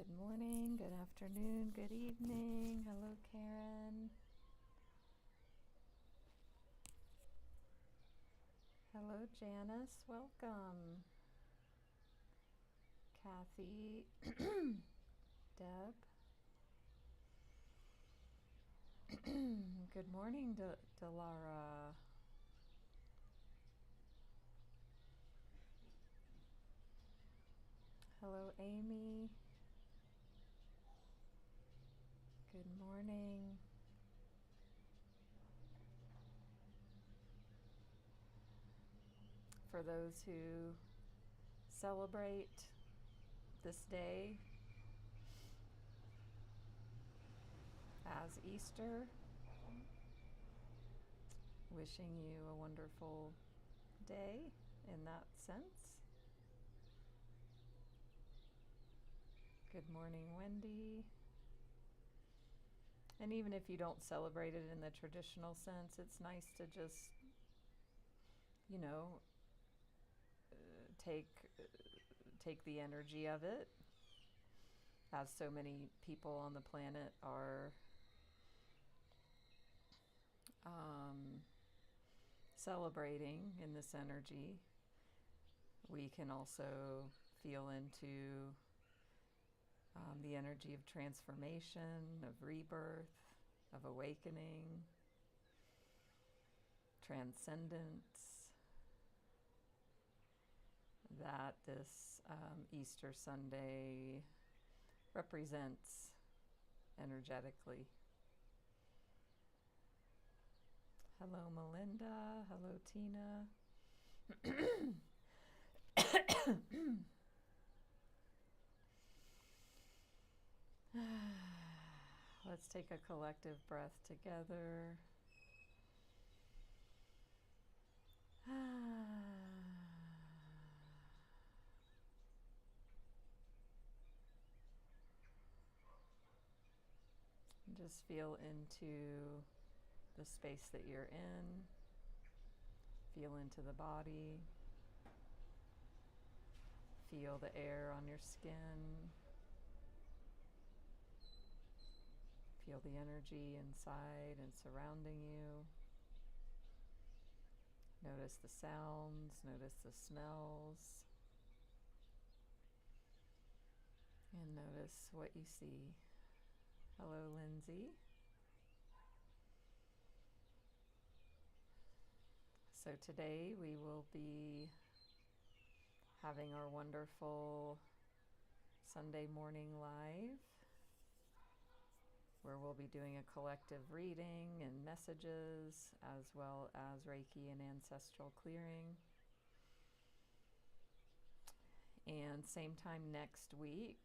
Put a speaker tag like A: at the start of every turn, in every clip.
A: Good morning, good afternoon, good evening. Hello, Karen. Hello, Janice. Welcome. Kathy, Deb. Good morning, Delara. Hello, Amy. Good morning. For those who celebrate this day as Easter, wishing you a wonderful day in that sense. Good morning, Wendy. And even if you don't celebrate it in the traditional sense, it's nice to just, take the energy of it, as so many people on the planet are celebrating in this energy. We can also feel into the energy of transformation, of rebirth, of awakening, transcendence, that this Easter Sunday represents energetically. Hello, Melinda. Hello, Tina. Let's take a collective breath together. Just feel into the space that you're in. Feel into the body. Feel the air on your skin. Feel the energy inside and surrounding you. Notice the sounds, notice the smells, and notice what you see. Hello, Lindsay. So today we will be having our wonderful Sunday morning live, where we'll be doing a collective reading and messages, as well as Reiki and Ancestral Clearing. And same time next week,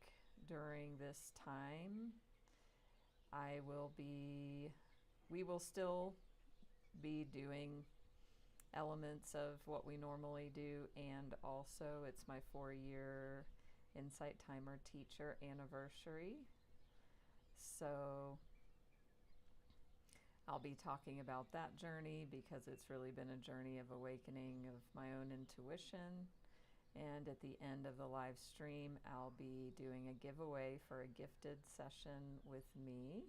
A: during this time, we will still be doing elements of what we normally do, and also it's my 4-year Insight Timer Teacher anniversary. So I'll be talking about that journey, because it's really been a journey of awakening of my own intuition. And at the end of the live stream, I'll be doing a giveaway for a gifted session with me.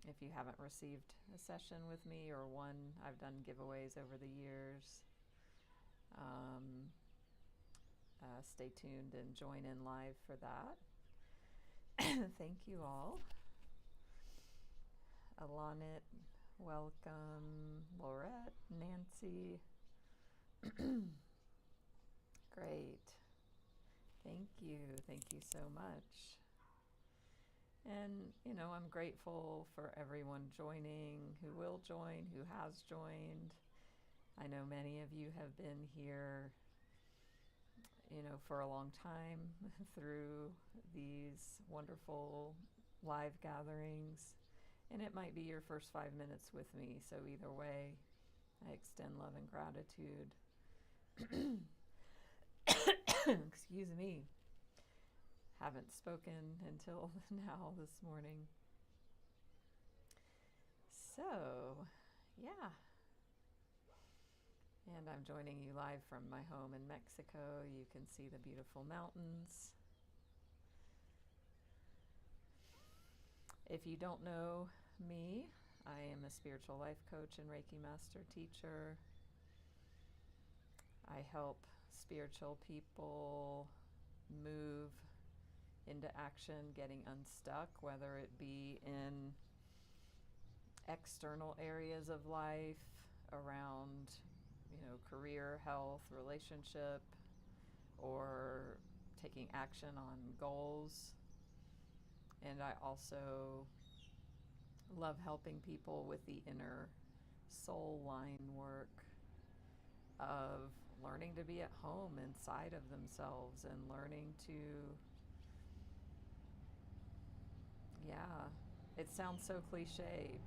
A: If you haven't received a session with me or one, I've done giveaways over the years. Stay tuned and join in live for that. Thank you all. Alanit, welcome. Laurette, Nancy. Great. Thank you. Thank you so much. And, I'm grateful for everyone joining, who will join, who has joined. I know many of you have been here, for a long time through these wonderful live gatherings. And it might be your first 5 minutes with me. So either way, I extend love and gratitude. Excuse me. Haven't spoken until now this morning. So, yeah. And I'm joining you live from my home in Mexico. You can see the beautiful mountains. If you don't know me, I am a spiritual life coach and Reiki Master Teacher. I help spiritual people move into action, getting unstuck, whether it be in external areas of life around, career, health, relationship, or taking action on goals. And I also love helping people with the inner soul line work of learning to be at home inside of themselves and learning to, it sounds so cliche,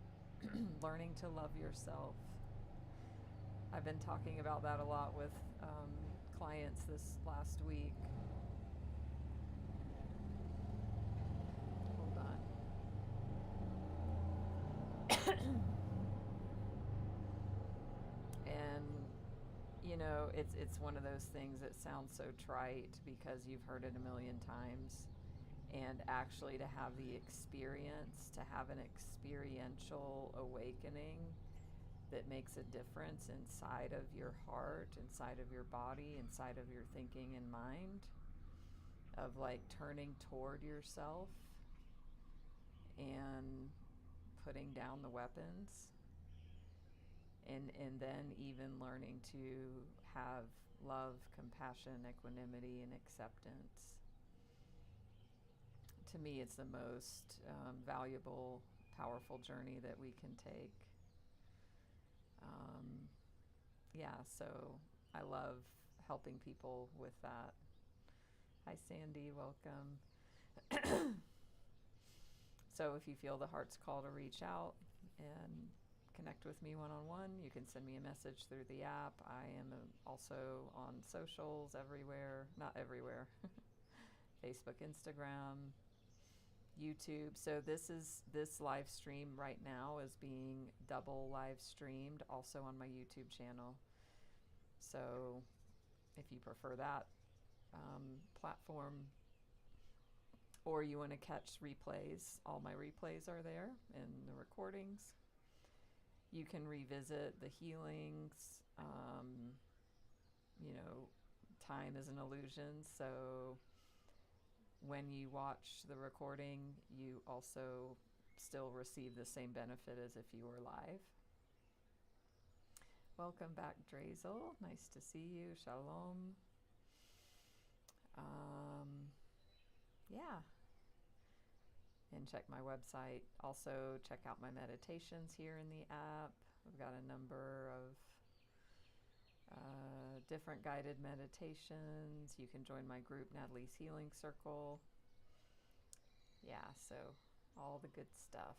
A: learning to love yourself. I've been talking about that a lot with clients this last week. Hold on. And it's one of those things that sounds so trite because you've heard it a million times, and actually to have the experience, to have an experiential awakening that makes a difference inside of your heart, inside of your body, inside of your thinking and mind, of like turning toward yourself and putting down the weapons, and then even learning to have love, compassion, equanimity, and acceptance. To me, it's the most valuable, powerful journey that we can take. So I love helping people with that. Hi, Sandy, welcome. So if you feel the heart's call to reach out and connect with me one-on-one, you can send me a message through the app. I am also on socials everywhere, not everywhere, Facebook, Instagram, YouTube. So this live stream right now is being double live streamed also on my YouTube channel. So if you prefer that platform, or you want to catch replays, all my replays are there in the recordings. You can revisit the healings. Time is an illusion, so when you watch the recording, you also still receive the same benefit as if you were live. Welcome back, Drazel. Nice to see you. Shalom. And check my website. Also, check out my meditations here in the app. I've got a number of different guided meditations. You can join my group, Natalie's Healing Circle. So all the good stuff.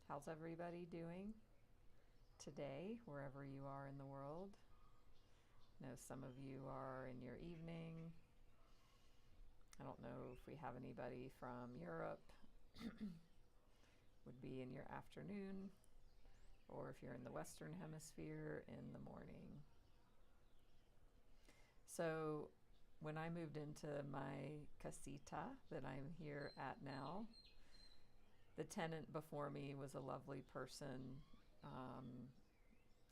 A: How's everybody doing today, wherever you are in the world? I know some of you are in your evening. I don't know if we have anybody from Europe. Would be in your afternoon, or if you're in the Western Hemisphere, in the morning. So when I moved into my casita that I'm here at now, the tenant before me was a lovely person,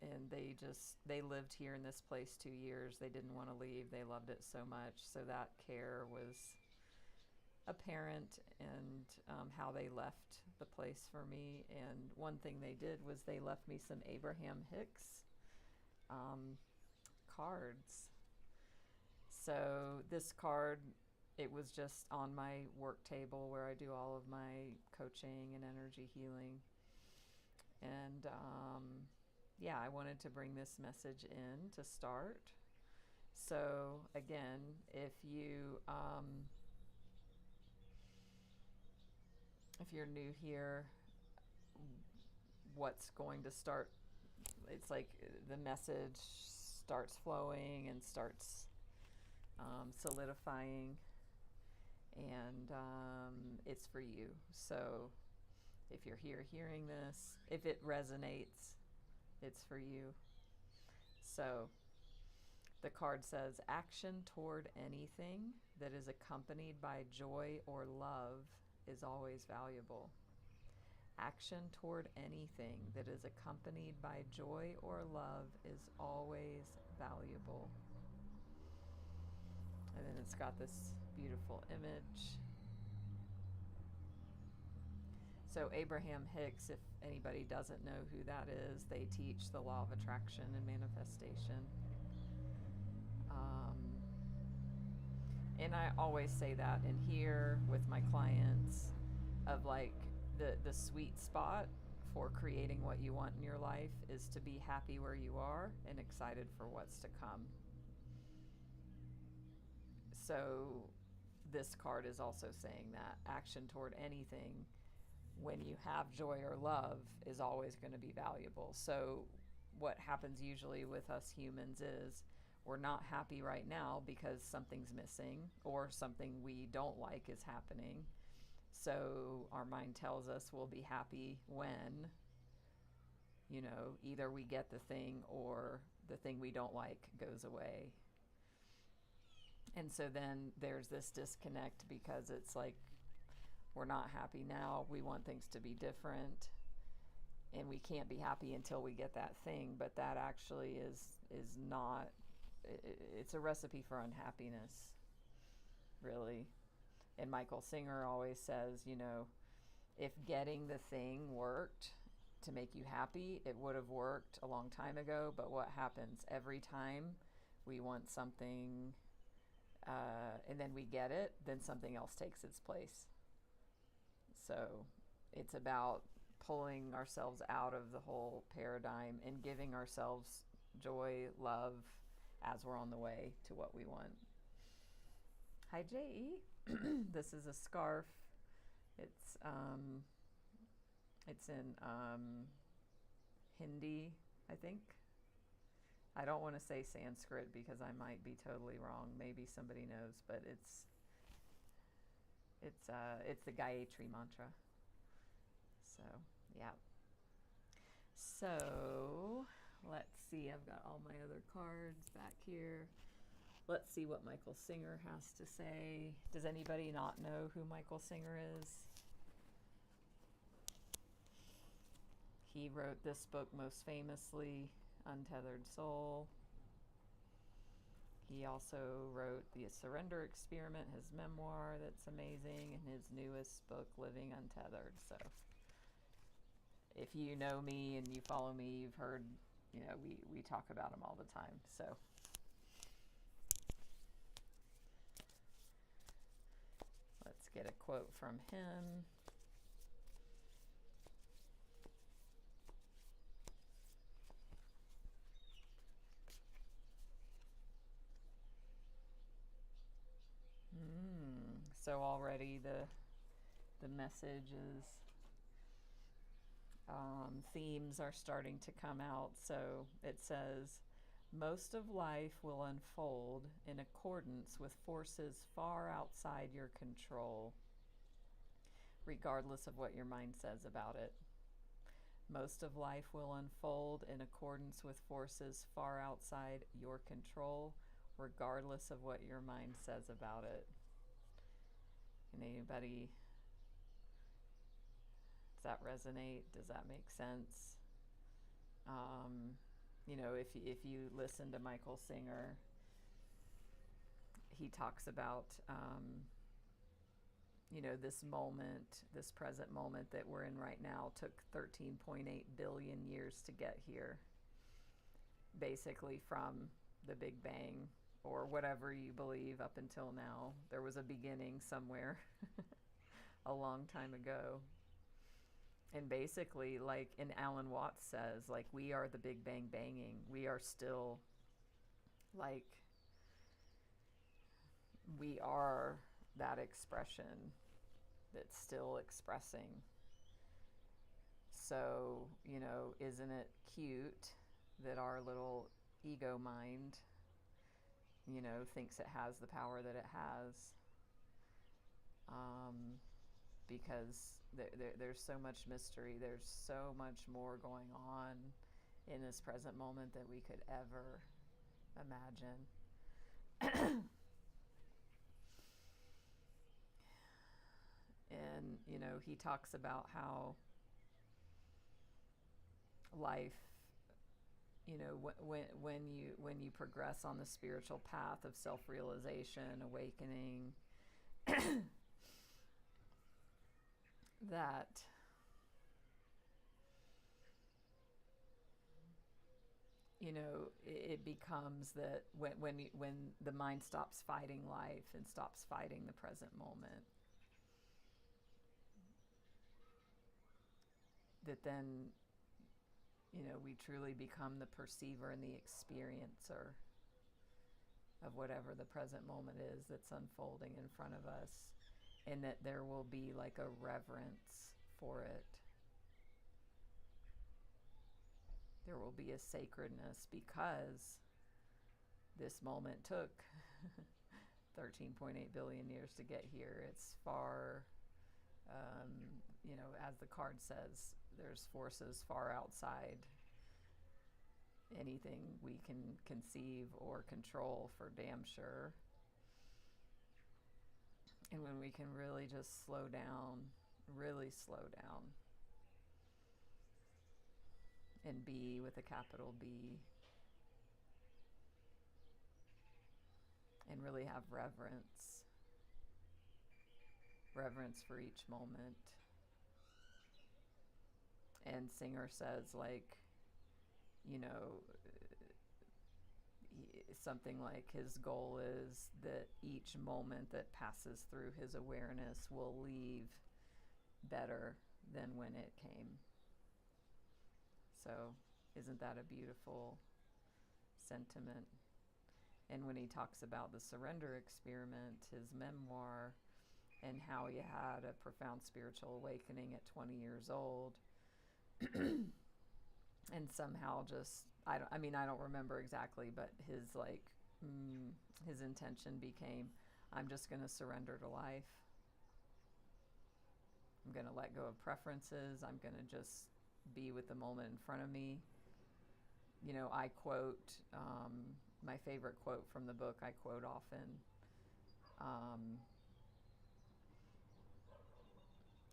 A: and they lived here in this place 2 years. They didn't want to leave. They loved it so much. So that care was apparent, and how they left the place for me. And one thing they did was they left me some Abraham Hicks cards. So this card, it was just on my work table where I do all of my coaching and energy healing. And I wanted to bring this message in to start. So again, if you're new here, what's going to start, it's like the message starts flowing and starts solidifying, and it's for you. So if you're here hearing this, if it resonates, it's for you. So The card says, action toward anything that is accompanied by joy or love is always valuable. Action toward anything that is accompanied by joy or love is always valuable. And then it's got this beautiful image. So Abraham Hicks, if anybody doesn't know who that is, they teach the law of attraction and manifestation. And I always say that in here with my clients, of like the sweet spot for creating what you want in your life is to be happy where you are and excited for what's to come. So this card is also saying that action toward anything when you have joy or love is always going to be valuable. So what happens usually with us humans is we're not happy right now because something's missing or something we don't like is happening. So our mind tells us we'll be happy when, you know, either we get the thing or the thing we don't like goes away. And so then there's this disconnect because it's like we're not happy now. We want things to be different. And we can't be happy until we get that thing. But that actually is not, it's a recipe for unhappiness, really. And Michael Singer always says, you know, if getting the thing worked to make you happy, it would have worked a long time ago. But what happens every time we want something and then we get it, then something else takes its place. So it's about pulling ourselves out of the whole paradigm and giving ourselves joy, love, as we're on the way to what we want. Hi, J.E. This is a scarf. It's in Hindi, I think. I don't want to say Sanskrit because I might be totally wrong. Maybe somebody knows, but it's the Gayatri mantra. So, yeah. So, let's see. I've got all my other cards back here. Let's see what Michael Singer has to say. Does anybody not know who Michael Singer is? He wrote this book most famously, Untethered Soul. He also wrote The Surrender Experiment, his memoir that's amazing, and his newest book, Living Untethered. So if you know me and you follow me, you've heard, you know, we talk about him all the time. So let's get a quote from him. So already the messages, themes are starting to come out. So it says, most of life will unfold in accordance with forces far outside your control, regardless of what your mind says about it. Most of life will unfold in accordance with forces far outside your control, regardless of what your mind says about it. Can anybody, does that resonate? Does that make sense? You know, if you listen to Michael Singer, he talks about, you know, this moment, this present moment that we're in right now took 13.8 billion years to get here. Basically from the Big Bang, or whatever you believe up until now. There was a beginning somewhere a long time ago. And basically, like, and Alan Watts says, like, we are the Big Bang banging. We are still, like, we are that expression that's still expressing. So, you know, isn't it cute that our little ego mind, you know, thinks it has the power that it has, because there's so much mystery. There's so much more going on in this present moment that we could ever imagine. And, you know, he talks about how life, you know, when you progress on the spiritual path of self-realization, awakening, that you know, it becomes that when the mind stops fighting life and stops fighting the present moment, that then, you know, we truly become the perceiver and the experiencer of whatever the present moment is that's unfolding in front of us, and that there will be like a reverence for it. There will be a sacredness because this moment took 13.8 billion years to get here. It's far, you know, as the card says, there's forces far outside anything we can conceive or control, for damn sure. And when we can really just slow down, really slow down, and be with a capital B, and really have reverence for each moment. And Singer says, like, you know, something like his goal is that each moment that passes through his awareness will leave better than when it came. So isn't that a beautiful sentiment? And when he talks about the surrender experiment, his memoir, and how he had a profound spiritual awakening at 20 years old, and somehow just, I don't remember exactly, but his his intention became, I'm just going to surrender to life. I'm going to let go of preferences. I'm going to just be with the moment in front of me. You know, I quote, my favorite quote from the book, I quote often.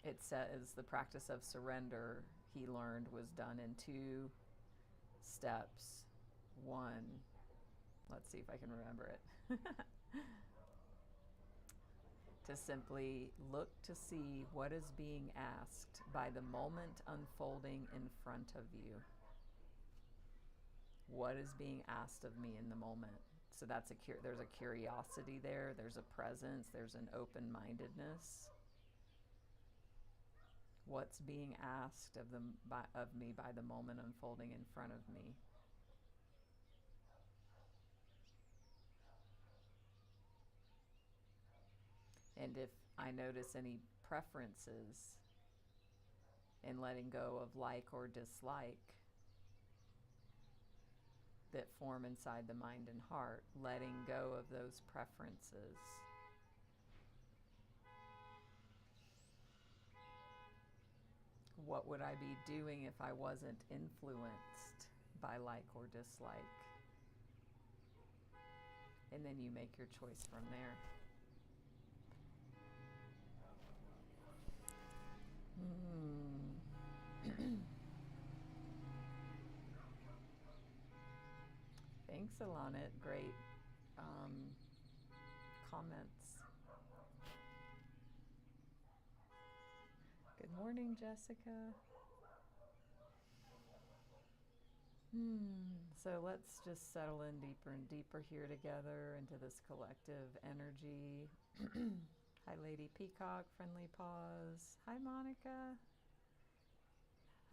A: It says the practice of surrender, he learned, was done in 2 steps. 1, let's see if I can remember it. To simply look to see what is being asked by the moment unfolding in front of you. What is being asked of me in the moment? So that's there's a curiosity there, there's a presence, there's an open-mindedness. What's being asked of me by the moment unfolding in front of me? And if I notice any preferences in letting go of like or dislike that form inside the mind and heart, letting go of those preferences. What would I be doing if I wasn't influenced by like or dislike? And then you make your choice from there. Thanks, Alana. Great comments. Good morning, Jessica. So let's just settle in deeper and deeper here together into this collective energy. Hi, Lady Peacock, Friendly Paws. Hi, Monica.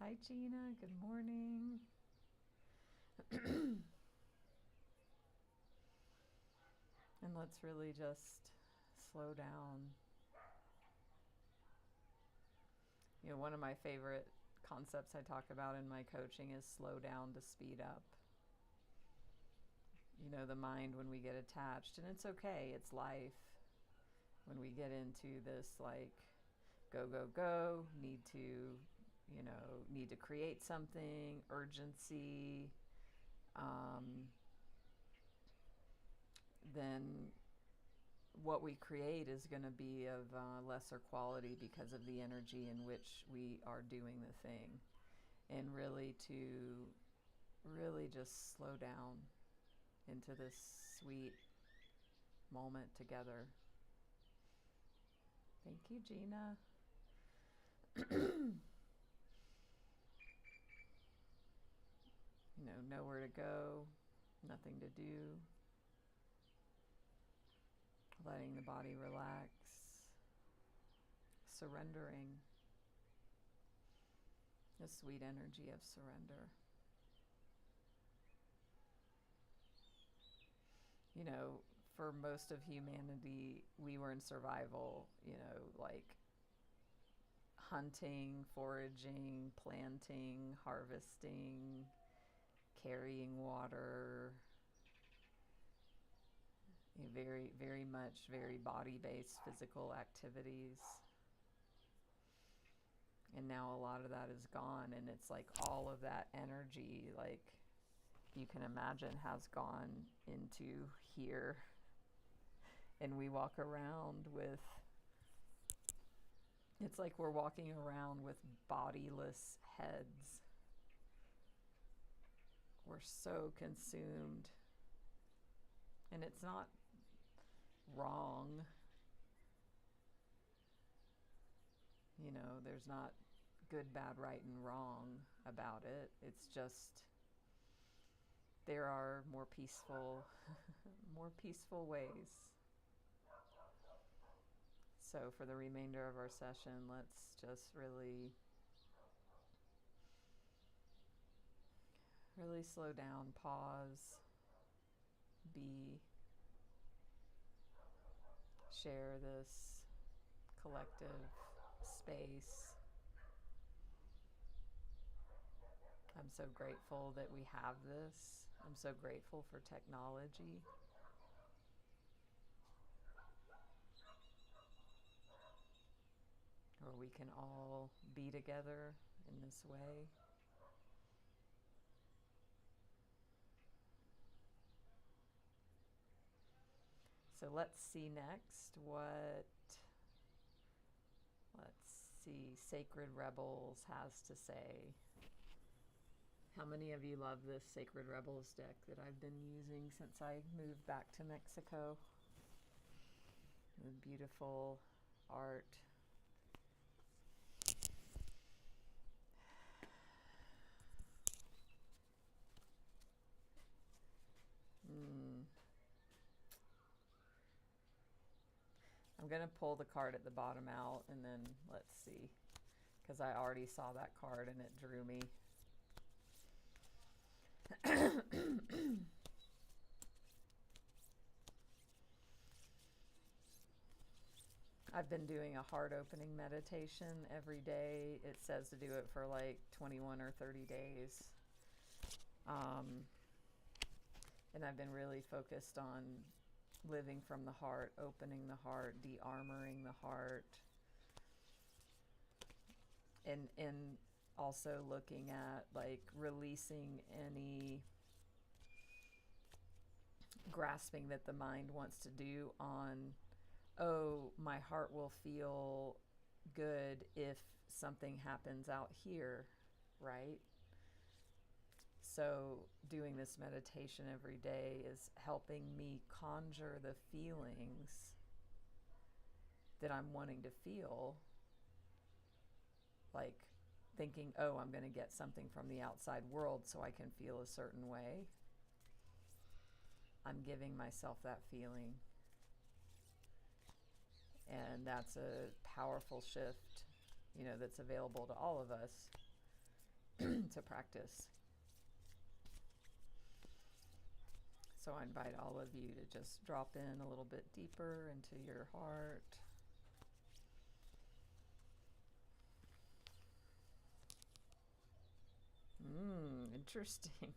A: Hi, Gina. Good morning. And let's really just slow down. You know, one of my favorite concepts I talk about in my coaching is slow down to speed up. You know, the mind, when we get attached, and it's okay, it's life. When we get into this, like, go, go, go, need to create something, urgency, then what we create is going to be of lesser quality because of the energy in which we are doing the thing. And really just slow down into this sweet moment together. Thank you, Gina. Nowhere to go, nothing to do. Letting the body relax. Surrendering. The sweet energy of surrender. For most of humanity, we were in survival, like hunting, foraging, planting, harvesting, carrying water, very, very much, very body-based physical activities. And now a lot of that is gone, and it's like all of that energy, like you can imagine, has gone into here. And we walk around with, it's like we're walking around with bodiless heads. We're so consumed. And it's not wrong. There's not good, bad, right, and wrong about it. It's just there are more peaceful, more peaceful ways. So for the remainder of our session, let's just really slow down, pause, be, share this collective space. I'm so grateful that we have this. I'm so grateful for technology. Where we can all be together in this way. So let's see next Sacred Rebels has to say. How many of you love this Sacred Rebels deck that I've been using since I moved back to Mexico? The beautiful art. I'm going to pull the card at the bottom out and then let's see, because I already saw that card and it drew me. I've been doing a heart opening meditation every day. It says to do it for like 21 or 30 days. And I've been really focused on living from the heart, opening the heart, de-armoring the heart, and also looking at like releasing any grasping that the mind wants to do on, oh, my heart will feel good if something happens out here, right? So doing this meditation every day is helping me conjure the feelings that I'm wanting to feel, like thinking, oh, I'm going to get something from the outside world so I can feel a certain way. I'm giving myself that feeling. And that's a powerful shift, that's available to all of us to practice. So I invite all of you to just drop in a little bit deeper into your heart. Interesting.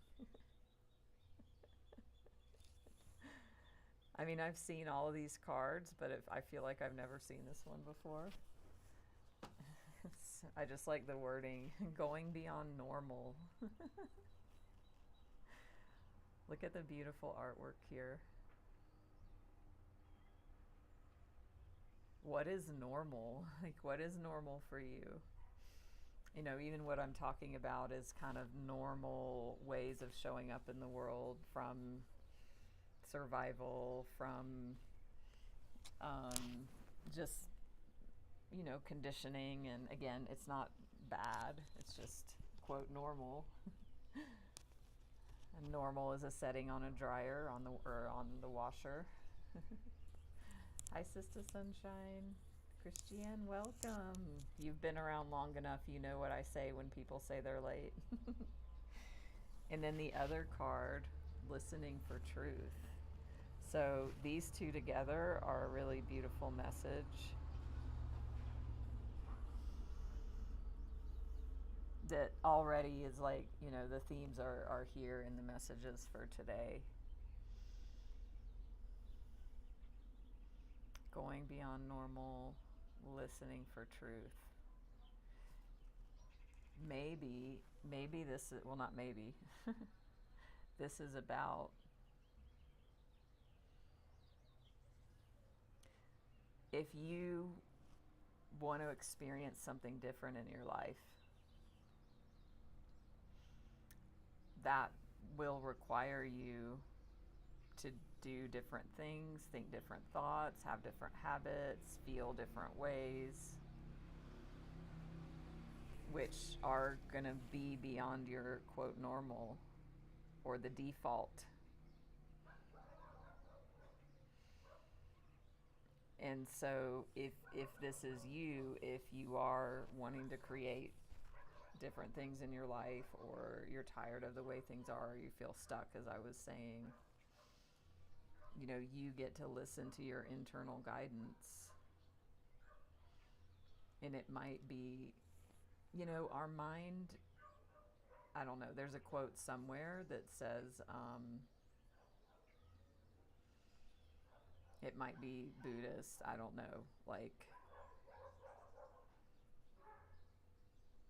A: I mean, I've seen all of these cards, but I feel like I've never seen this one before. I just like the wording, going beyond normal. Look at the beautiful artwork here. what is normal? Like, what is normal for you? You know, even what I'm talking about is kind of normal ways of showing up in the world, from survival, from just, you know, conditioning. And again, it's not bad, it's just, quote, normal. And normal is a setting on a dryer or on the washer. Hi, Sister Sunshine. Christiane, welcome. You've been around long enough, you know what I say when people say they're late. And then the other card, listening for truth. So these two together are a really beautiful message that already is like, you know, the themes are here in the messages for today. Going beyond normal, listening for truth. Maybe this is, well, not maybe, this is about if you want to experience something different in your life, that will require you to do different things, think different thoughts, have different habits, feel different ways, which are going to be beyond your, quote, normal or the default. And so if this is you, if you are wanting to create different things in your life, or you're tired of the way things are, or you feel stuck, as I was saying, you know, you get to listen to your internal guidance. And it might be, you know, our mind, I don't know, there's a quote somewhere that says, it might be Buddhist, I don't know, like,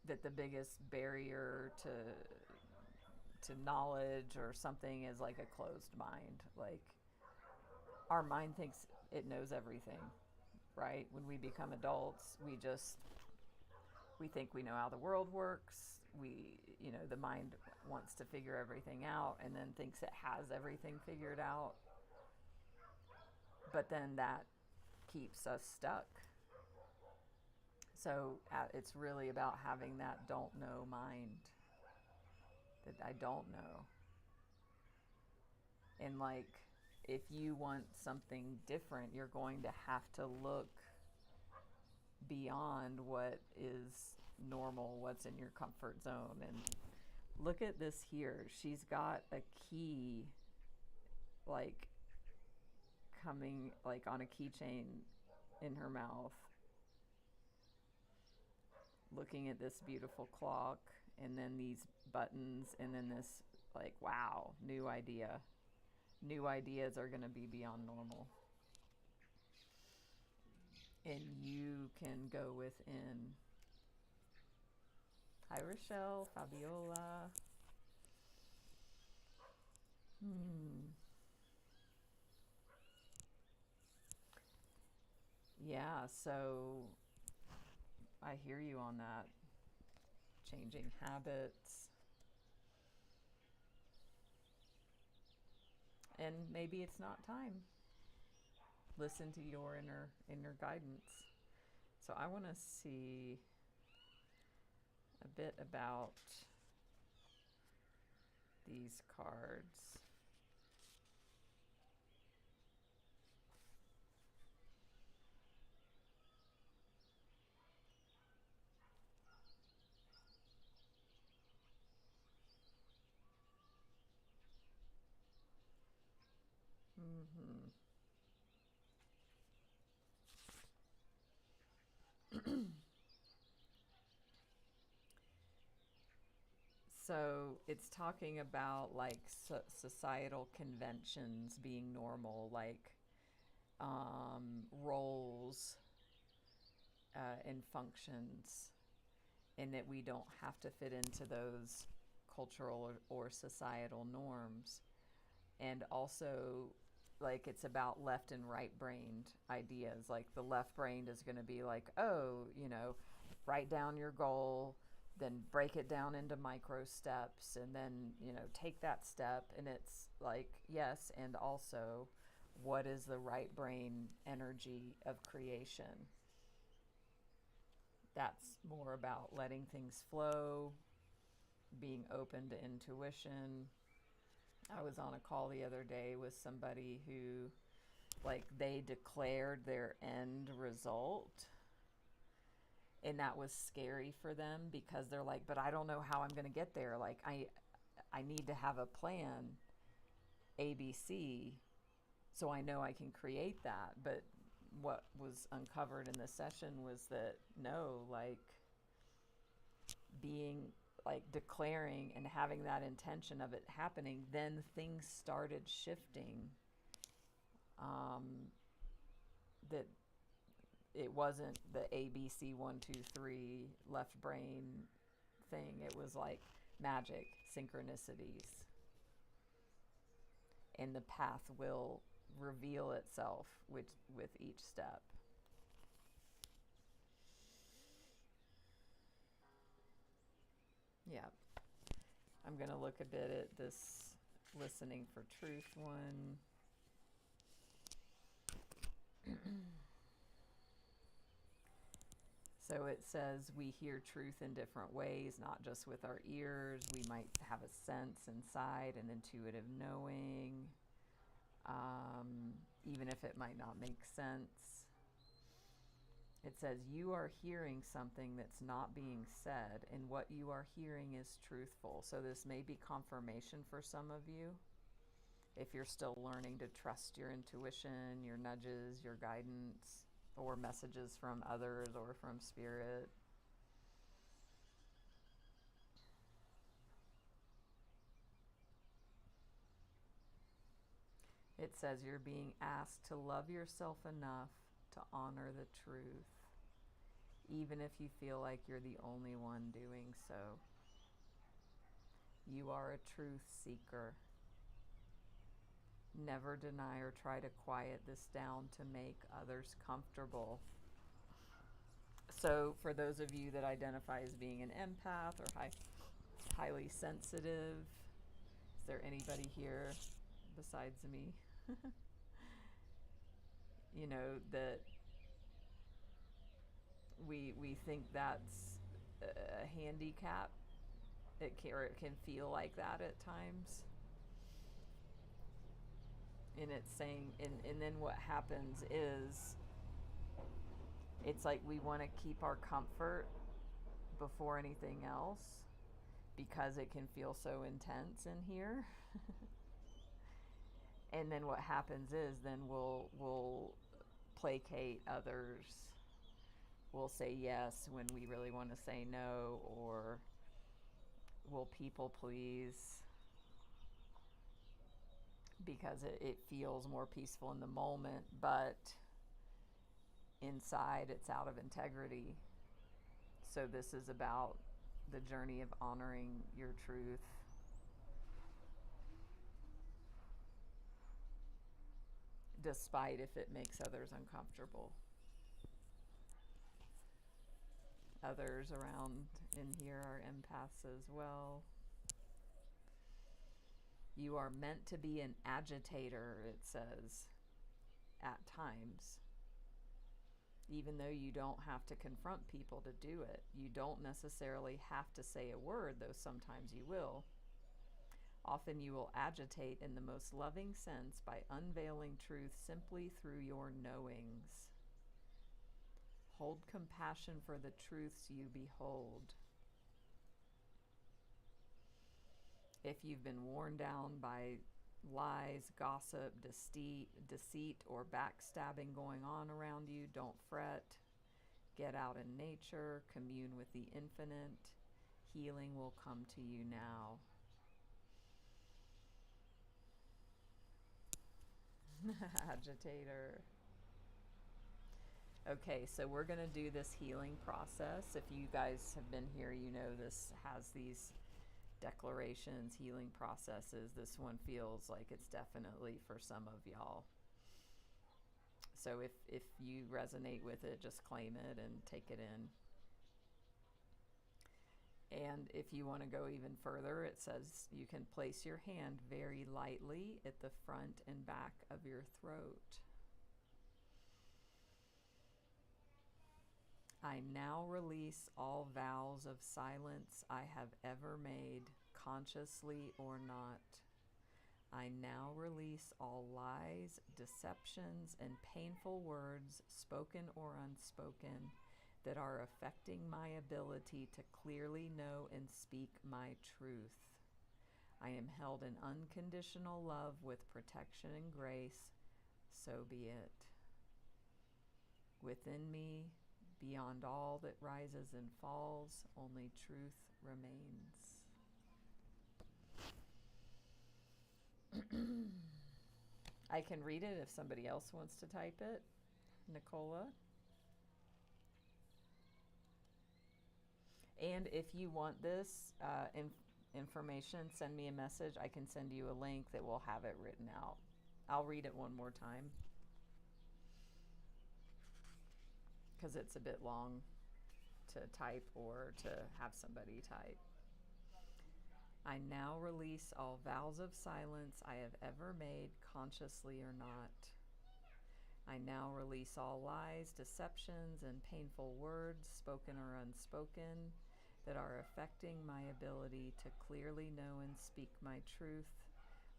A: that the biggest barrier to knowledge or something is like a closed mind. Like, our mind thinks it knows everything, right? When we become adults, we think we know how the world works. You know, the mind wants to figure everything out and then thinks it has everything figured out. But then that keeps us stuck. So it's really about having that don't know mind, that I don't know. And like, if you want something different, you're going to have to look beyond what is normal, what's in your comfort zone. And look at this here. She's got a key, like, coming like on a keychain in her mouth, looking at this beautiful clock, and then these buttons, and then this, like, wow, new idea. New ideas are going to be beyond normal. And you can go within. Hi, Rochelle, Fabiola. Yeah, so I hear you on that. Changing habits. And maybe it's not time. Listen to your inner guidance. So I want to see a bit about these cards. So it's talking about like societal conventions being normal, like roles and functions, and that we don't have to fit into those cultural or societal norms. And also like it's about left and right brained ideas. Like the left brain is going to be like, oh, write down your goal, then break it down into micro steps, and then, take that step. And it's like, yes, and also, what is the right brain energy of creation? That's more about letting things flow, being open to intuition. I was on a call the other day with somebody who, like, they declared their end result, and that was scary for them because they're like, but I don't know how I'm going to get there. Like, I need to have a plan, ABC, so I know I can create that. But what was uncovered in the session was that no, like, being, like, declaring and having that intention of it happening, then things started shifting. That it wasn't the ABC 1, 2, 3 left brain thing. It was like magic, synchronicities, and the path will reveal itself with each step. Yeah. I'm going to look a bit at this listening for truth one. So it says we hear truth in different ways, not just with our ears. We might have a sense inside, an intuitive knowing, even if it might not make sense. It says you are hearing something that's not being said, and what you are hearing is truthful. So this may be confirmation for some of you. If you're still learning to trust your intuition, your nudges, your guidance, or messages from others or from spirit. It says you're being asked to love yourself enough to honor the truth, even if you feel like you're the only one doing so. You are a truth seeker. Never deny or try to quiet this down to make others comfortable. So for those of you that identify as being an empath or highly sensitive, is there anybody here besides me? That we think that's a handicap. It can feel like that at times. And it's saying, and then what happens is, it's like we want to keep our comfort before anything else because it can feel so intense in here. And then what happens is then we'll placate others. We'll say yes when we really want to say no, or we'll people please because it feels more peaceful in the moment, but inside it's out of integrity. So this is about the journey of honoring your truth. Despite if it makes others uncomfortable. Others around in here are empaths as well. You are meant to be an agitator, it says, at times. Even though you don't have to confront people to do it. You don't necessarily have to say a word, though sometimes you will. Often you will agitate in the most loving sense by unveiling truth simply through your knowings. Hold compassion for the truths you behold. If you've been worn down by lies, gossip, deceit, or backstabbing going on around you, don't fret. Get out in nature, commune with the infinite. Healing will come to you now. Agitator. Okay, so we're going to do this healing process. If you guys have been here, you know this has these declarations, healing processes. This one feels like it's definitely for some of y'all. So if you resonate with it, just claim it and take it in. And if you want to go even further, it says you can place your hand very lightly at the front and back of your throat. I now release all vows of silence I have ever made, consciously or not. I now release all lies, deceptions, and painful words, spoken or unspoken, that are affecting my ability to clearly know and speak my truth. I am held in unconditional love with protection and grace, so be it. Within me, beyond all that rises and falls, only truth remains. I can read it if somebody else wants to type it. Nicola. And if you want this information, send me a message. I can send you a link that will have it written out. I'll read it one more time because it's a bit long to type or to have somebody type. I now release all vows of silence I have ever made, consciously or not. I now release all lies, deceptions, and painful words, spoken or unspoken, that are affecting my ability to clearly know and speak my truth.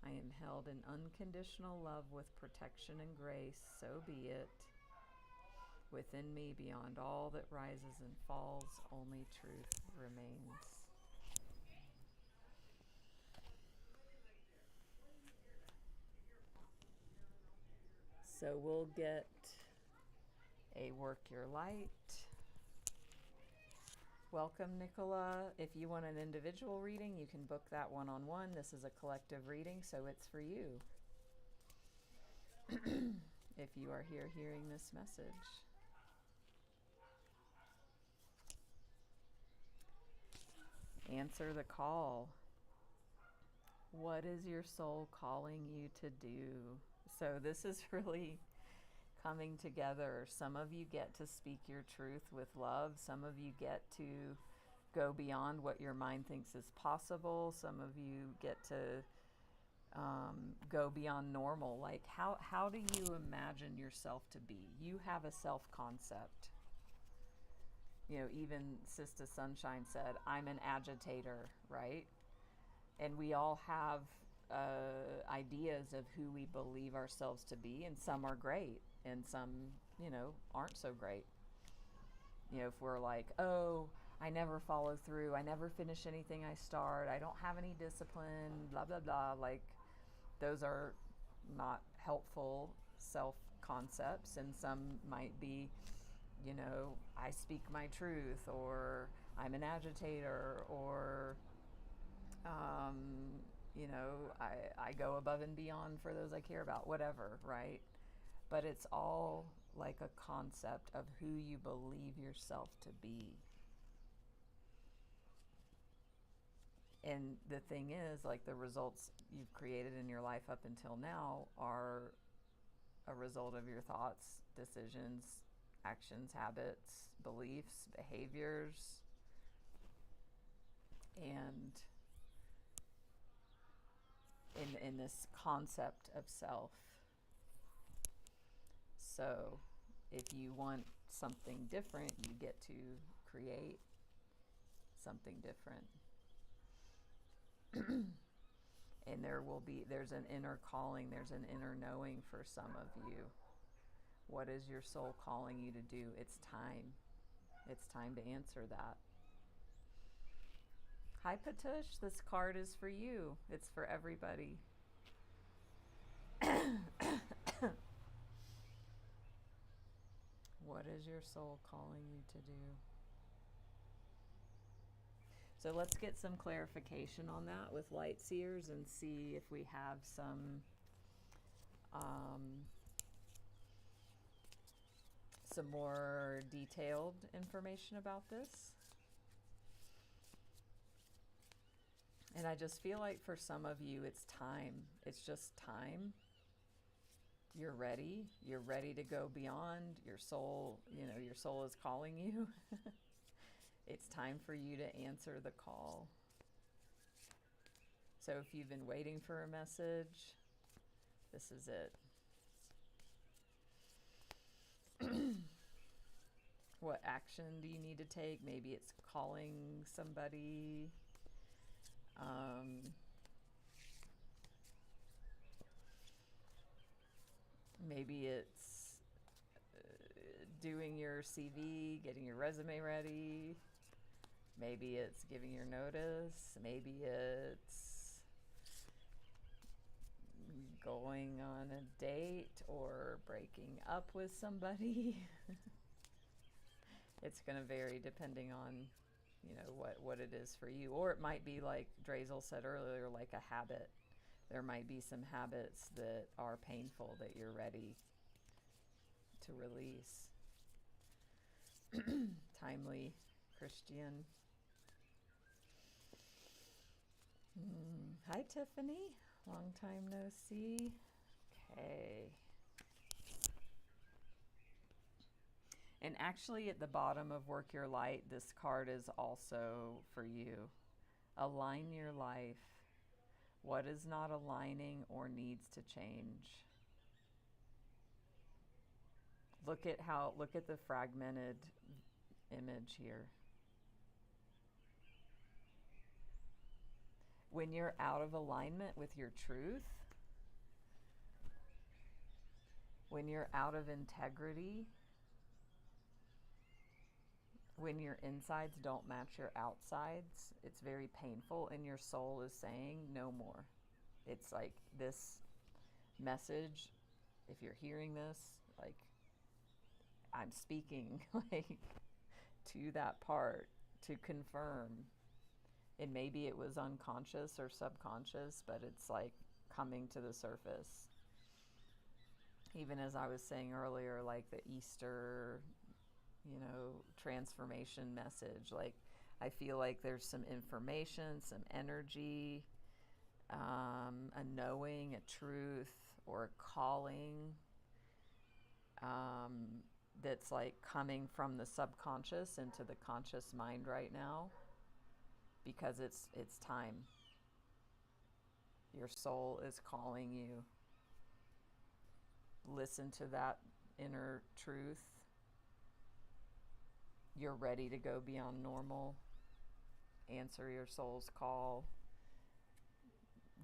A: I am held in unconditional love with protection and grace, so be it. Within me, beyond all that rises and falls, only truth remains. So we'll get a Work Your Light. Welcome, Nicola. If you want an individual reading, you can book that one-on-one. This is a collective reading, so it's for you. If you are here hearing this message. Answer the call. What is your soul calling you to do? So this is really coming together. Some of you get to speak your truth with love. Some of you get to go beyond what your mind thinks is possible. Some of you get to go beyond normal. Like how do you imagine yourself to be? You have a self-concept. You know, even Sister Sunshine said, I'm an agitator, right? And we all have ideas of who we believe ourselves to be, and some are great, and some, you know, aren't so great. You know, if we're like, oh, I never follow through, I never finish anything I start, I don't have any discipline, blah, blah, blah, like, those are not helpful self-concepts, and some might be, you know, I speak my truth, or I'm an agitator, or you know, I go above and beyond for those I care about, whatever, right? But it's all like a concept of who you believe yourself to be. And the thing is, like, the results you've created in your life up until now are a result of your thoughts, decisions, actions, habits, beliefs, behaviors, and in this concept of self. So if you want something different, you get to create something different. And there's an inner calling, there's an inner knowing for some of you. What is your soul calling you to do? It's time. It's time to answer that. Hi, Patush. This card is for you. It's for everybody. What is your soul calling you to do? So let's get some clarification on that with light seers and see if we have some more detailed information about this. And I just feel like for some of you, it's time. It's just time You're ready. You're ready to go beyond. Your soul, your soul is calling you. It's time for you to answer the call. So if you've been waiting for a message, this is it. What action do you need to take? Maybe it's calling somebody. Maybe it's doing your CV, getting your resume ready. Maybe it's giving your notice. Maybe it's going on a date or breaking up with somebody. It's going to vary depending on, what it is for you. Or it might be like Drazel said earlier, like a habit. There might be some habits that are painful that you're ready to release. Timely Christian. Hi, Tiffany. Long time no see. Okay. And actually at the bottom of Work Your Light, this card is also for you. Align your life. What is not aligning or needs to change? Look at the fragmented image here. When you're out of alignment with your truth, when you're out of integrity, when your insides don't match your outsides, it's very painful, and your soul is saying no more. It's like this message, if you're hearing this, like I'm speaking like to that part to confirm. And maybe it was unconscious or subconscious, but it's like coming to the surface. Even as I was saying earlier, like the Easter, transformation message. Like I feel like there's some information, some energy, a knowing, a truth, or a calling that's like coming from the subconscious into the conscious mind right now, because it's time. Your soul is calling you. Listen to that inner truth. You're ready to go beyond normal. Answer your soul's call.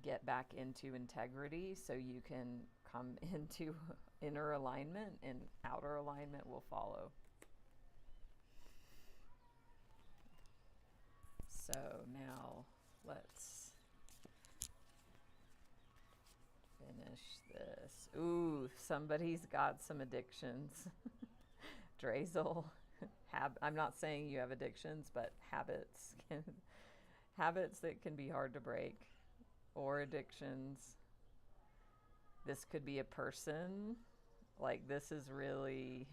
A: Get back into integrity so you can come into inner alignment, and outer alignment will follow. So now let's finish this. Ooh, somebody's got some addictions. Drazel. I'm not saying you have addictions, but habits that can be hard to break, or addictions. This could be a person. Like this is really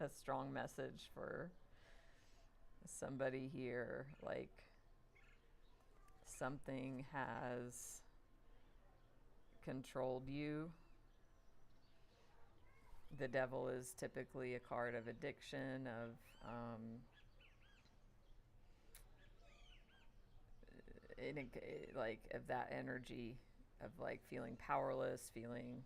A: a strong message for somebody here. Like something has controlled you. The devil is typically a card of addiction, of of that energy of like feeling powerless, feeling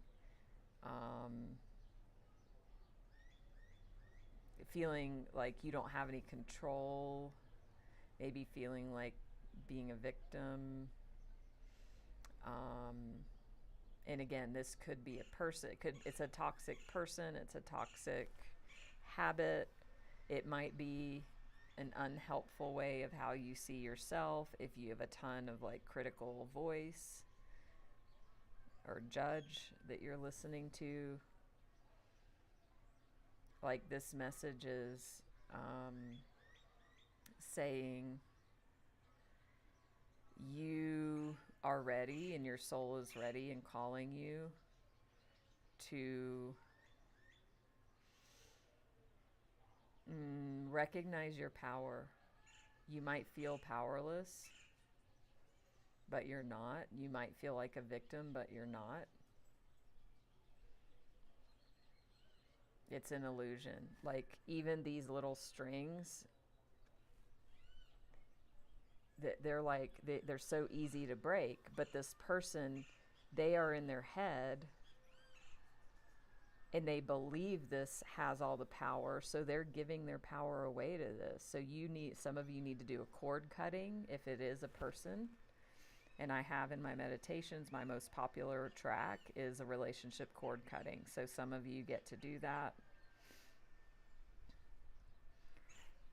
A: like you don't have any control, maybe feeling like being a victim. And again, this could be a person. It's a toxic person. It's a toxic habit. It might be an unhelpful way of how you see yourself. If you have a ton of like critical voice or judge that you're listening to, like this message is saying you are ready, and your soul is ready and calling you to recognize your power. You might feel powerless, but you're not. You might feel like a victim, but you're not. It's an illusion. Like even these little strings, they're so easy to break, but this person, they are in their head and they believe this has all the power, so they're giving their power away to this. So some of you need to do a cord cutting if it is a person. And I have in my meditations, my most popular track is a relationship cord cutting. So some of you get to do that.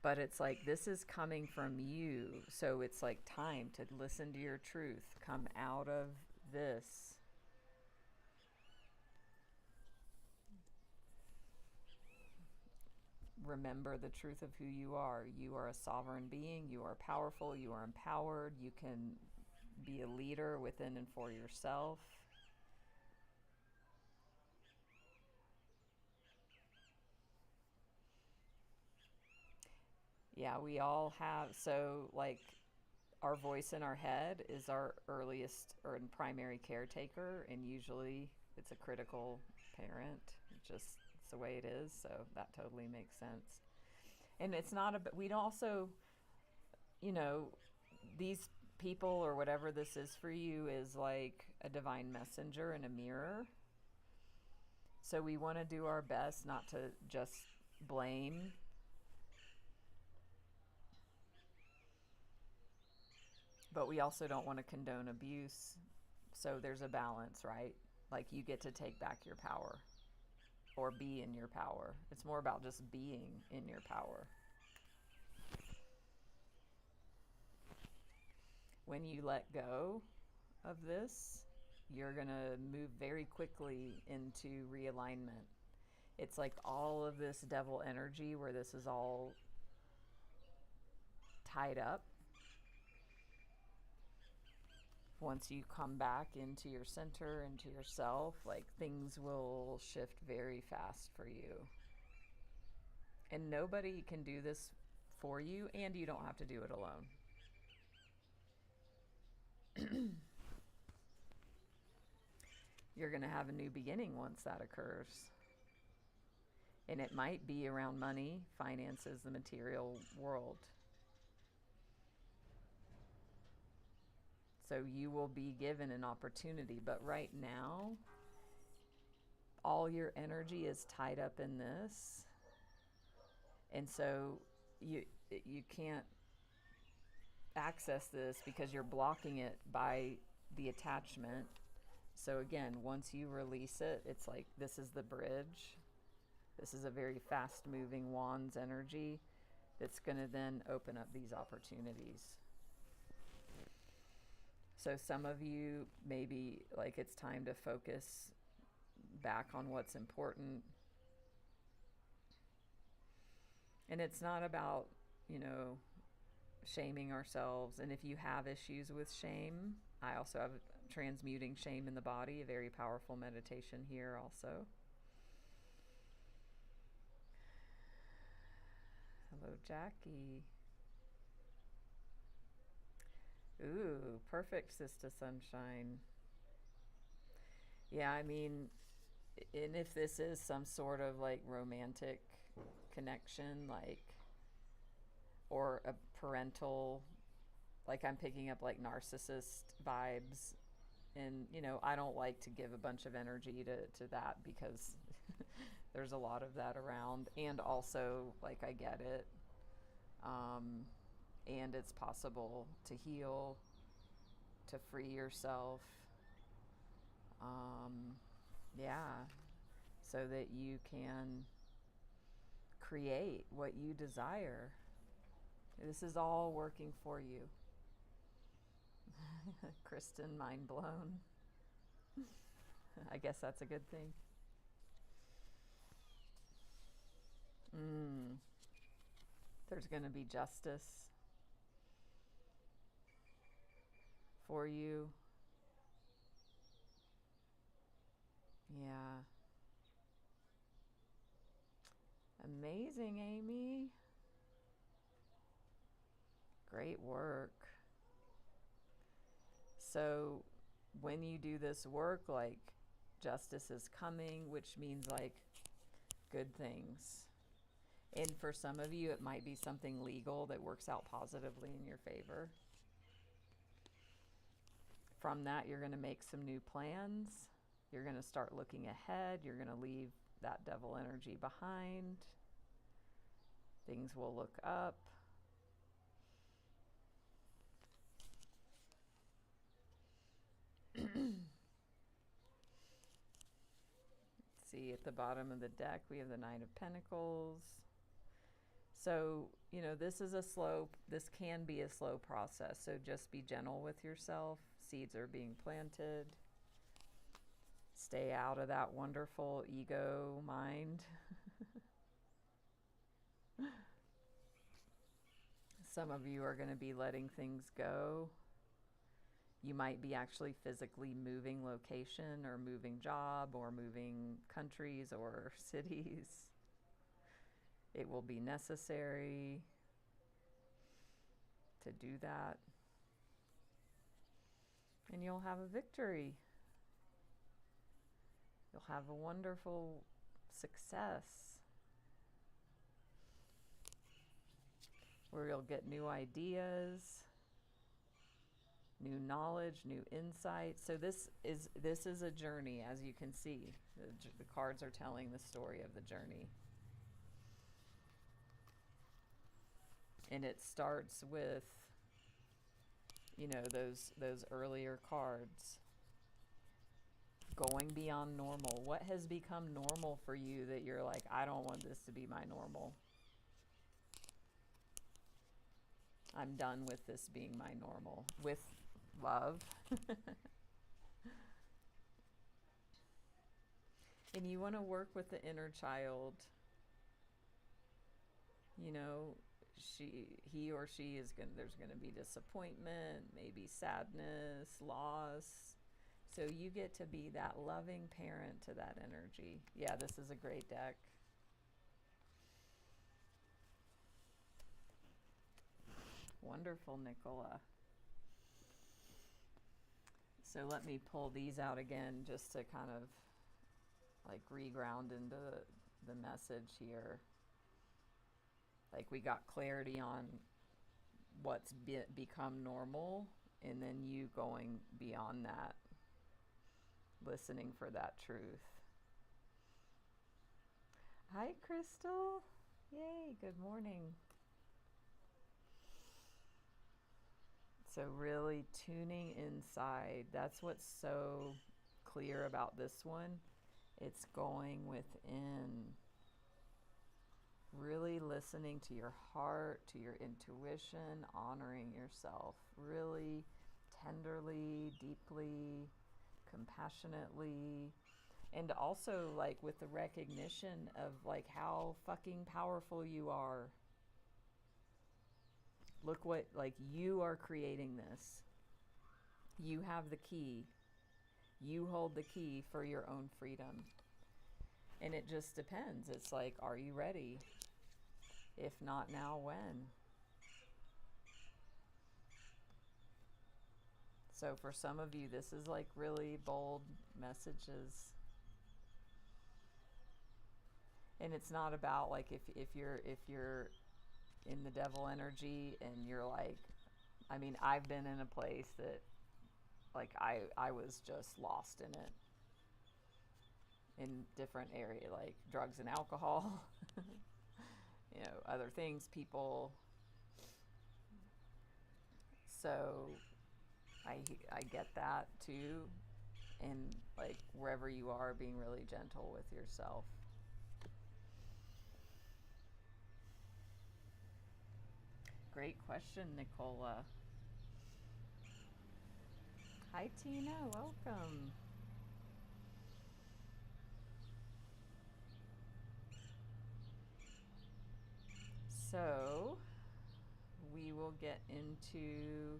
A: But it's like, this is coming from you. So it's like time to listen to your truth. Come out of this. Remember the truth of who you are. You are a sovereign being. You are powerful. You are empowered. You can be a leader within and for yourself. Yeah, we all have, so like our voice in our head is our earliest or primary caretaker, and usually it's a critical parent. It's the way it is, so that totally makes sense. And it's not we also, these people or whatever this is for you is like a divine messenger and a mirror. So we want to do our best not to just blame. But we also don't want to condone abuse. So there's a balance, right? Like you get to take back your power or be in your power. It's more about just being in your power. When you let go of this, you're going to move very quickly into realignment. It's like all of this devil energy where this is all tied up. Once you come back into your center, into yourself, like things will shift very fast for you. And nobody can do this for you, and you don't have to do it alone. You're going to have a new beginning once that occurs. And it might be around money, finances, the material world. So you will be given an opportunity. But right now, all your energy is tied up in this. And so you can't access this because you're blocking it by the attachment. So again, once you release it, it's like this is the bridge. This is a very fast moving wands energy that's going to then open up these opportunities. So some of you, maybe like it's time to focus back on what's important. And it's not about, shaming ourselves. And if you have issues with shame, I also have transmuting shame in the body, a very powerful meditation here also. Hello, Jackie. Ooh, perfect, Sister Sunshine. Yeah, I mean, and if this is some sort of like romantic connection, like, or a parental, like I'm picking up like narcissist vibes. And, I don't like to give a bunch of energy to that because there's a lot of that around. And also, like, I get it. And it's possible to heal, to free yourself. Yeah. So that you can create what you desire. This is all working for you. Kristen, mind blown. I guess that's a good thing. There's going to be justice for you. Yeah. Amazing, Amy. Great work. So when you do this work, like justice is coming, which means like good things. And for some of you, it might be something legal that works out positively in your favor. From that, you're going to make some new plans. You're going to start looking ahead. You're going to leave that devil energy behind. Things will look up. See, at the bottom of the deck, we have the Nine of Pentacles. So, you know, this can be a slow process. So just be gentle with yourself. Seeds are being planted. Stay out of that wonderful ego mind. Some of you are going to be letting things go. You might be actually physically moving location or moving job or moving countries or cities. It will be necessary to do that. And you'll have a victory. You'll have a wonderful success where you'll get new ideas, new knowledge, new insight. So this is a journey, as you can see. The cards are telling the story of the journey. And it starts with, you know, those earlier cards. Going beyond normal. What has become normal for you that you're like, I don't want this to be my normal. I'm done with this being my normal. With love. And you want to work with the inner child. You know, he or she there's going to be disappointment, maybe sadness, loss. So you get to be that loving parent to that energy. Yeah, this is a great deck. Wonderful, Nicola. So let me pull these out again just to kind of like reground into the message here. Like we got clarity on what's become normal, and then you going beyond that, listening for that truth. Hi, Crystal. Yay, good morning. So really tuning inside. That's what's so clear about this one. It's going within. Really listening to your heart, to your intuition, honoring yourself. Really tenderly, deeply, compassionately. And also like with the recognition of like how fucking powerful you are. Look what, like, you are creating this. You have the key. You hold the key for your own freedom. And it just depends. It's like, are you ready? If not now, when? So for some of you, this is like really bold messages. And it's not about like if you're in the devil energy and you're like, I mean, I've been in a place that like I was just lost in it, in different area, like drugs and alcohol, you know, other things, people. So I get that too. And like wherever you are, being really gentle with yourself. Great question, Nicola. Hi, Tina. Welcome. So, we will get into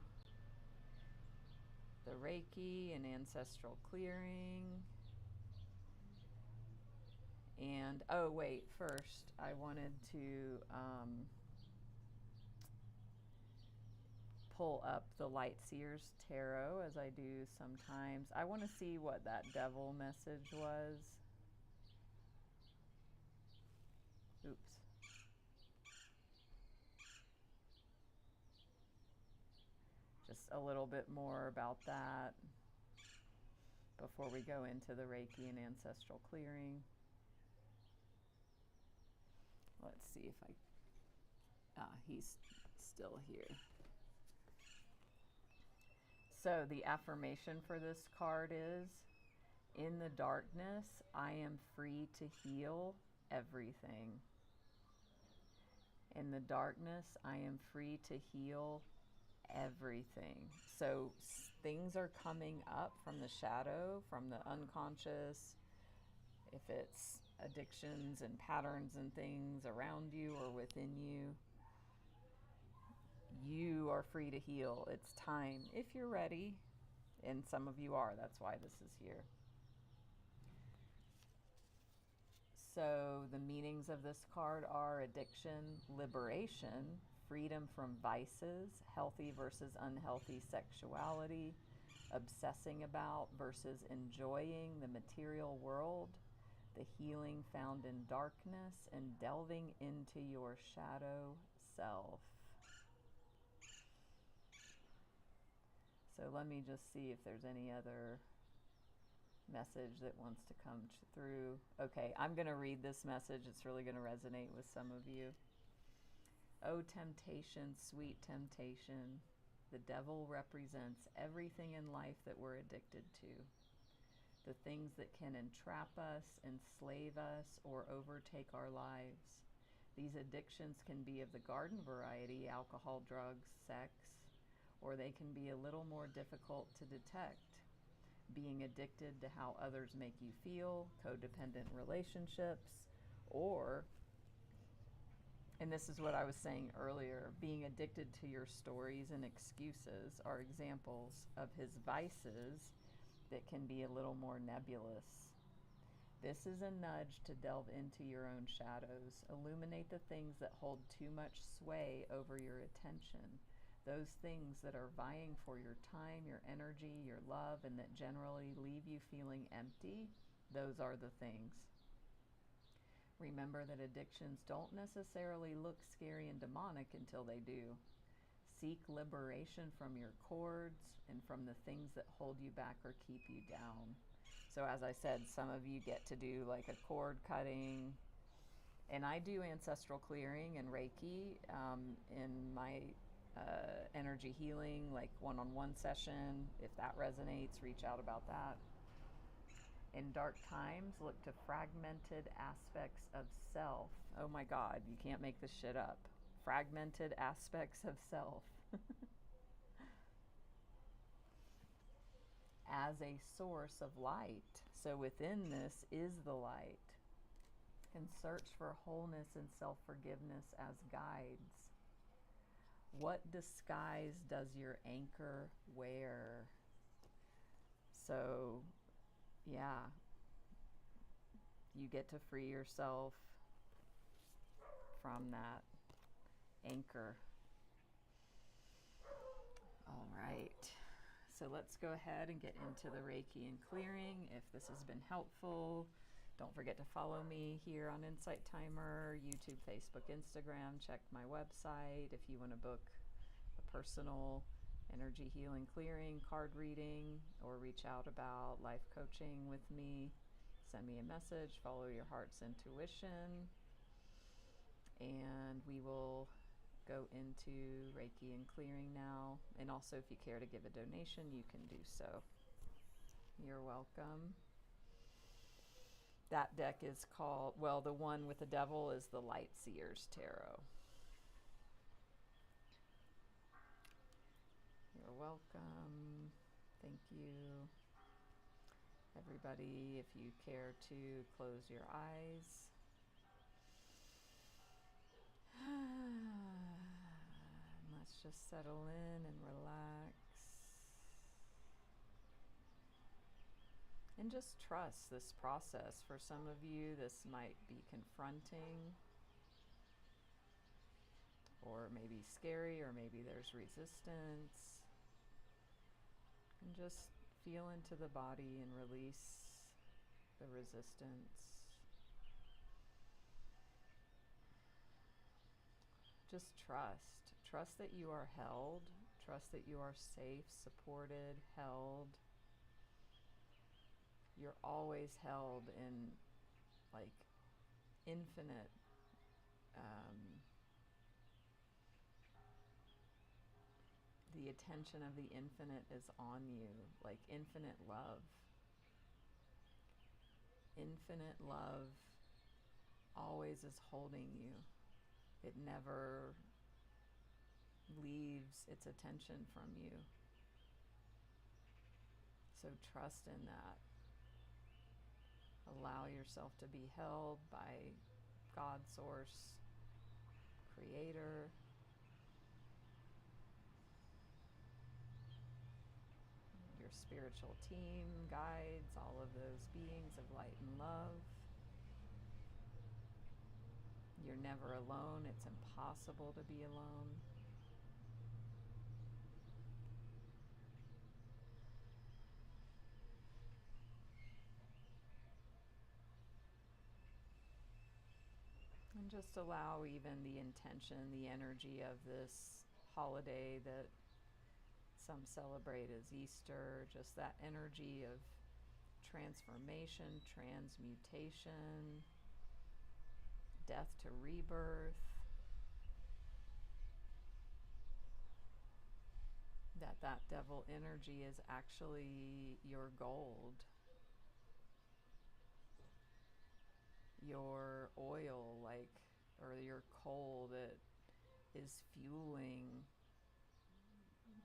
A: the Reiki and ancestral clearing. And, oh, wait, first, I wanted to pull up the Light Seers Tarot, as I do sometimes. I want to see what that devil message was. Oops. Just a little bit more about that before we go into the Reiki and Ancestral Clearing. Let's see if he's still here. So the affirmation for this card is, in the darkness, I am free to heal everything. In the darkness, I am free to heal everything. So things are coming up from the shadow, from the unconscious, if it's addictions and patterns and things around you or within you. You are free to heal. It's time, if you're ready. And some of you are. That's why this is here. So the meanings of this card are addiction, liberation, freedom from vices, healthy versus unhealthy sexuality, obsessing about versus enjoying the material world, the healing found in darkness, and delving into your shadow self. So let me just see if there's any other message that wants to come through. Okay, I'm going to read this message. It's really going to resonate with some of you. Oh, temptation, sweet temptation. The devil represents everything in life that we're addicted to. The things that can entrap us, enslave us, or overtake our lives. These addictions can be of the garden variety, alcohol, drugs, sex, or they can be a little more difficult to detect. Being addicted to how others make you feel, codependent relationships, or, and this is what I was saying earlier, being addicted to your stories and excuses are examples of his vices that can be a little more nebulous. This is a nudge to delve into your own shadows, illuminate the things that hold too much sway over your attention, those things that are vying for your time, your energy, your love, and that generally leave you feeling empty. Those are the things. Remember that addictions don't necessarily look scary and demonic until they do. Seek liberation from your cords and from the things that hold you back or keep you down. So as I said, some of you get to do like a cord cutting, and I do ancestral clearing and Reiki in my energy healing, like one-on-one session. If that resonates, reach out about that. In dark times, look to fragmented aspects of self. Oh my God, you can't make this shit up. Fragmented aspects of self. As a source of light. So within this is the light. And search for wholeness and self-forgiveness as guides. What disguise does your anchor wear? So, yeah, you get to free yourself from that anchor. All right. So let's go ahead and get into the Reiki and clearing. If this has been helpful, don't forget to follow me here on Insight Timer, YouTube, Facebook, Instagram. Check my website if you want to book a personal energy healing, clearing, card reading, or reach out about life coaching with me. Send me a message, follow your heart's intuition, and we will go into Reiki and clearing now. And also, if you care to give a donation, you can do so. You're welcome. That deck is called, well, the one with the devil is the Light Seers Tarot. You're welcome. Thank you. Everybody, if you care to close your eyes. Let's just settle in and relax. And just trust this process. For some of you, this might be confronting, or maybe scary, or maybe there's resistance. And just feel into the body and release the resistance. just trust. Trust that you are held. Trust that you are safe, supported, held. You're always held in like infinite the attention of the infinite is on you, like infinite love. Infinite love always is holding you. It never leaves its attention from you. So trust in that. Allow yourself to be held by God, Source, Creator. Your spiritual team, guides, all of those beings of light and love. You're never alone. It's impossible to be alone. And just allow even the intention, the energy of this holiday that some celebrate as Easter, just that energy of transformation, transmutation, death to rebirth, that devil energy is actually your gold, your oil, like, or your coal that is fueling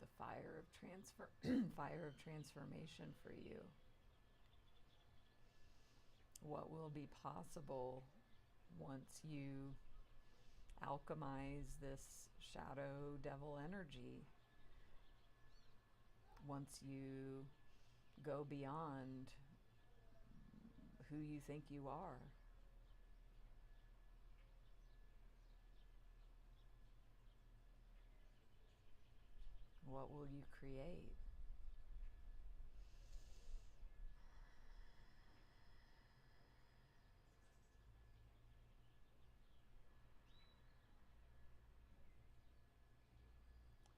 A: the fire of fire of transformation for you. What will be possible once you alchemize this shadow devil energy? Once you go beyond who you think you are. What will you create?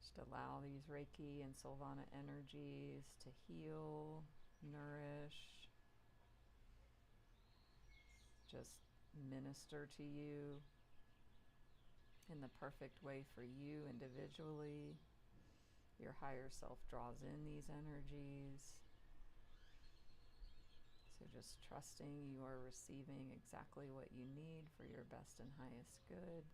A: Just allow these Reiki and Silvana energies to heal, nourish, just minister to you in the perfect way for you individually. Your higher self draws in these energies. So just trusting you are receiving exactly what you need for your best and highest good.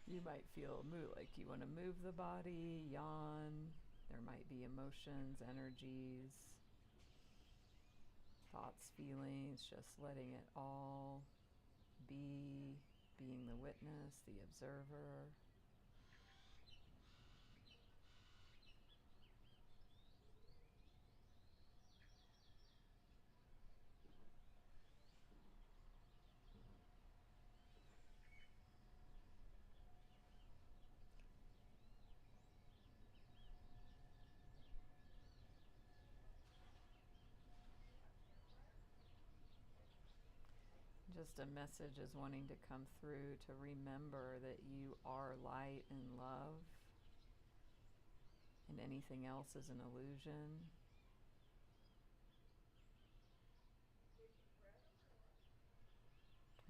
A: You might feel like you want to move the body, yawn. There might be emotions, energies, thoughts, feelings, just letting it all be, being the witness, the observer. Just a message is wanting to come through to remember that you are light and love, and anything else is an illusion.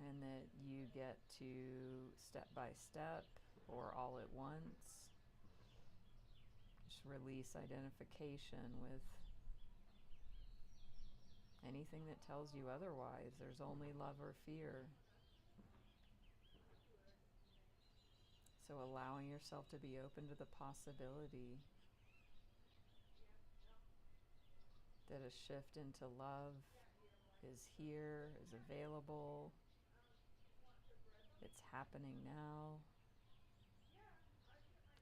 A: And that you get to, step by step or all at once, just release identification with anything that tells you otherwise. There's only love or fear. So allowing yourself to be open to the possibility that a shift into love is here, is available. It's happening now.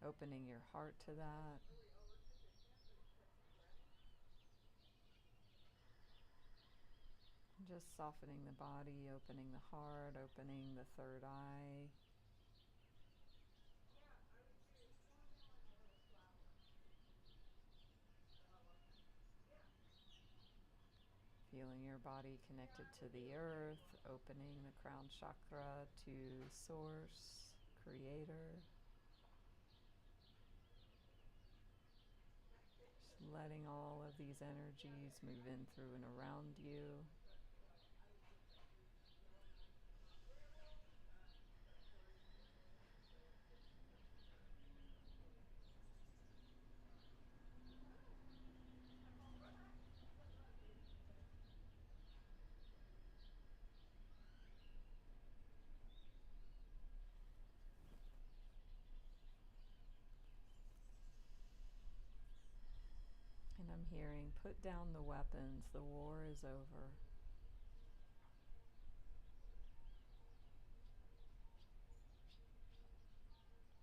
A: Opening your heart to that. Just softening the body, opening the heart, opening the third eye. Feeling your body connected to the earth, opening the crown chakra to Source, Creator. Just letting all of these energies move in through and around you. And I'm hearing, put down the weapons, the war is over.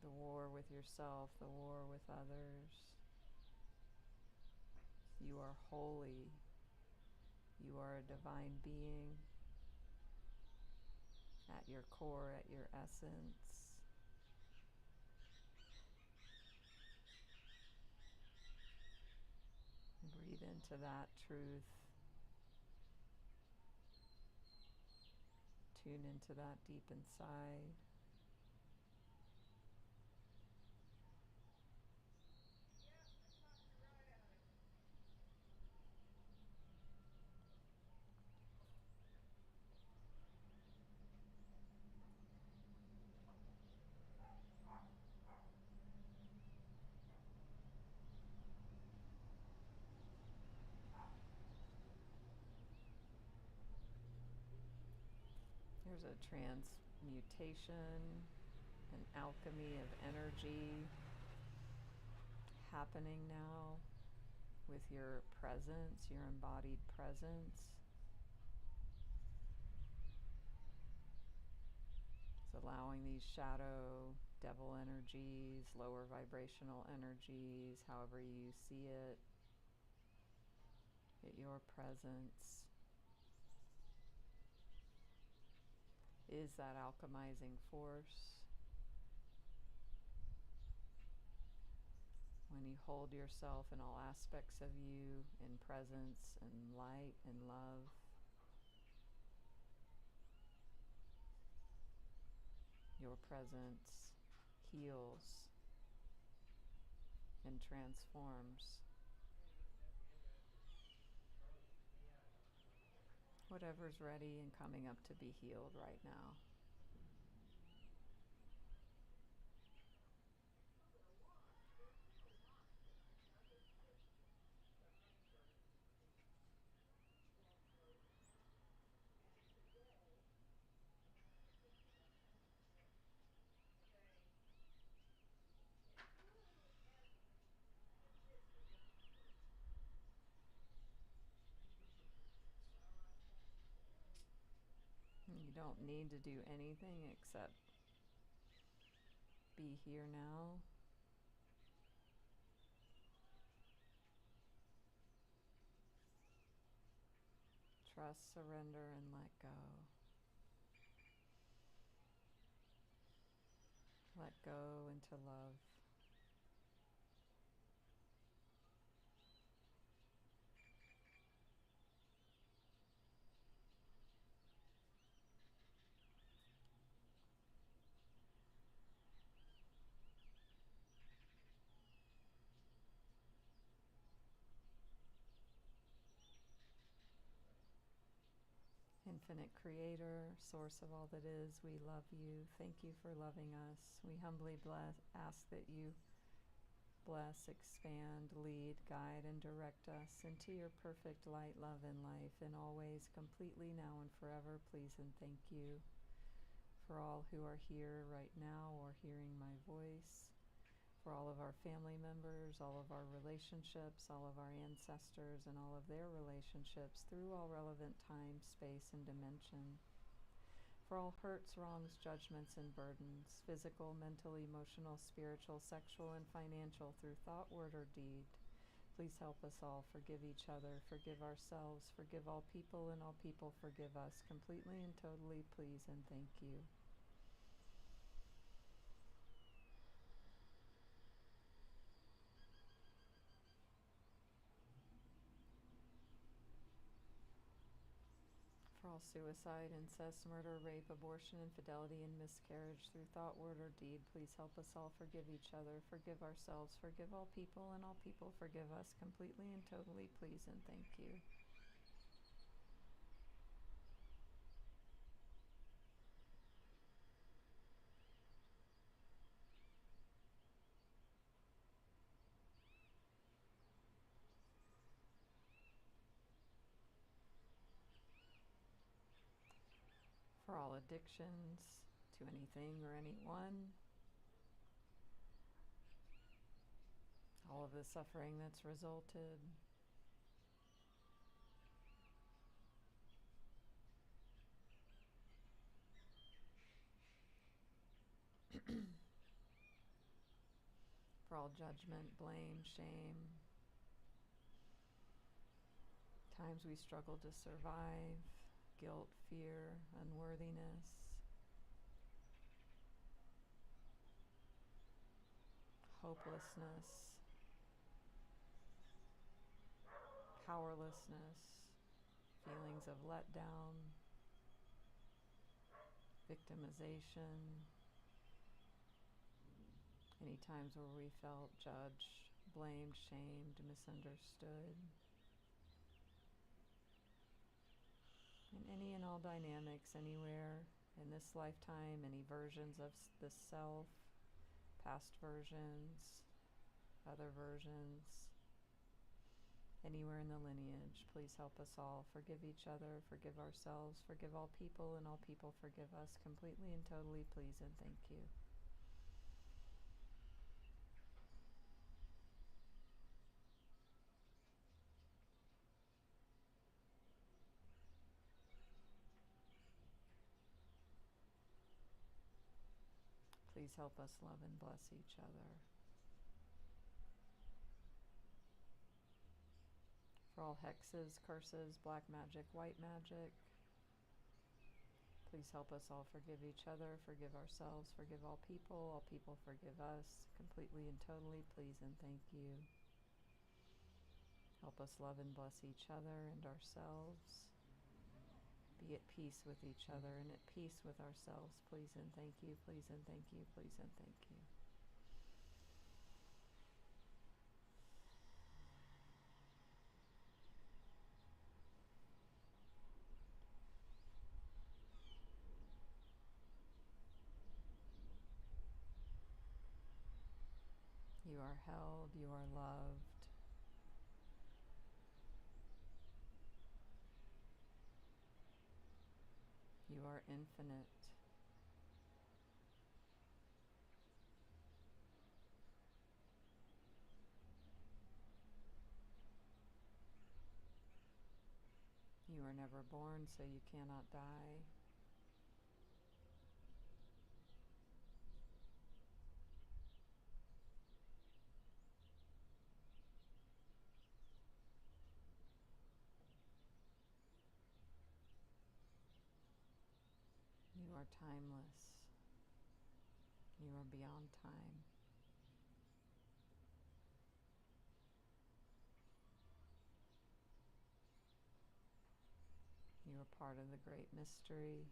A: The war with yourself, the war with others. You are holy. You are a divine being at your core, at your essence. Breathe into that truth. Tune into that deep inside. There's a transmutation, an alchemy of energy happening now with your presence, your embodied presence. It's allowing these shadow, devil energies, lower vibrational energies, however you see it, that your presence is that alchemizing force. When you hold yourself in all aspects of you in presence and light and love, your presence heals and transforms whatever's ready and coming up to be healed right now. You don't need to do anything except be here now. Trust, surrender, and let go. Let go into love. Infinite Creator, Source of all that is, we love you. Thank you for loving us. We humbly ask that you bless, expand, lead, guide, and direct us into your perfect light, love, and life in all ways, completely, now and forever. Please and thank you for all who are here right now or hearing my voice, for all of our family members, all of our relationships, all of our ancestors, and all of their relationships through all relevant time, space, and dimension. For all hurts, wrongs, judgments, and burdens, physical, mental, emotional, spiritual, sexual, and financial, through thought, word, or deed. Please help us all forgive each other, forgive ourselves, forgive all people, and all people forgive us, completely and totally, please and thank you. all suicide, incest, murder, rape, abortion, infidelity, and miscarriage through thought, word, or deed. Please help us all forgive each other, forgive ourselves, forgive all people, and all people forgive us completely and totally, please and thank you. For all addictions to anything or anyone, all of the suffering that's resulted, for all judgment, blame, shame, times we struggle to survive, guilt, fear, unworthiness, hopelessness, powerlessness, feelings of letdown, victimization, any times where we felt judged, blamed, shamed, misunderstood, and any and all dynamics anywhere in this lifetime, any versions of the self, past versions, other versions, anywhere in the lineage. Please help us all forgive each other, forgive ourselves, forgive all people, and all people forgive us completely and totally, please and thank you. Please help us love and bless each other. For all hexes, curses, black magic, white magic, please help us all forgive each other, forgive ourselves, forgive all people forgive us, completely and totally, please and thank you. Help us love and bless each other and ourselves. Be at peace with each other and at peace with ourselves, please and thank you, please and thank you, please and thank you. You are held, you are loved. You are infinite. You are never born, so you cannot die. You are timeless. You are beyond time. You are part of the great mystery.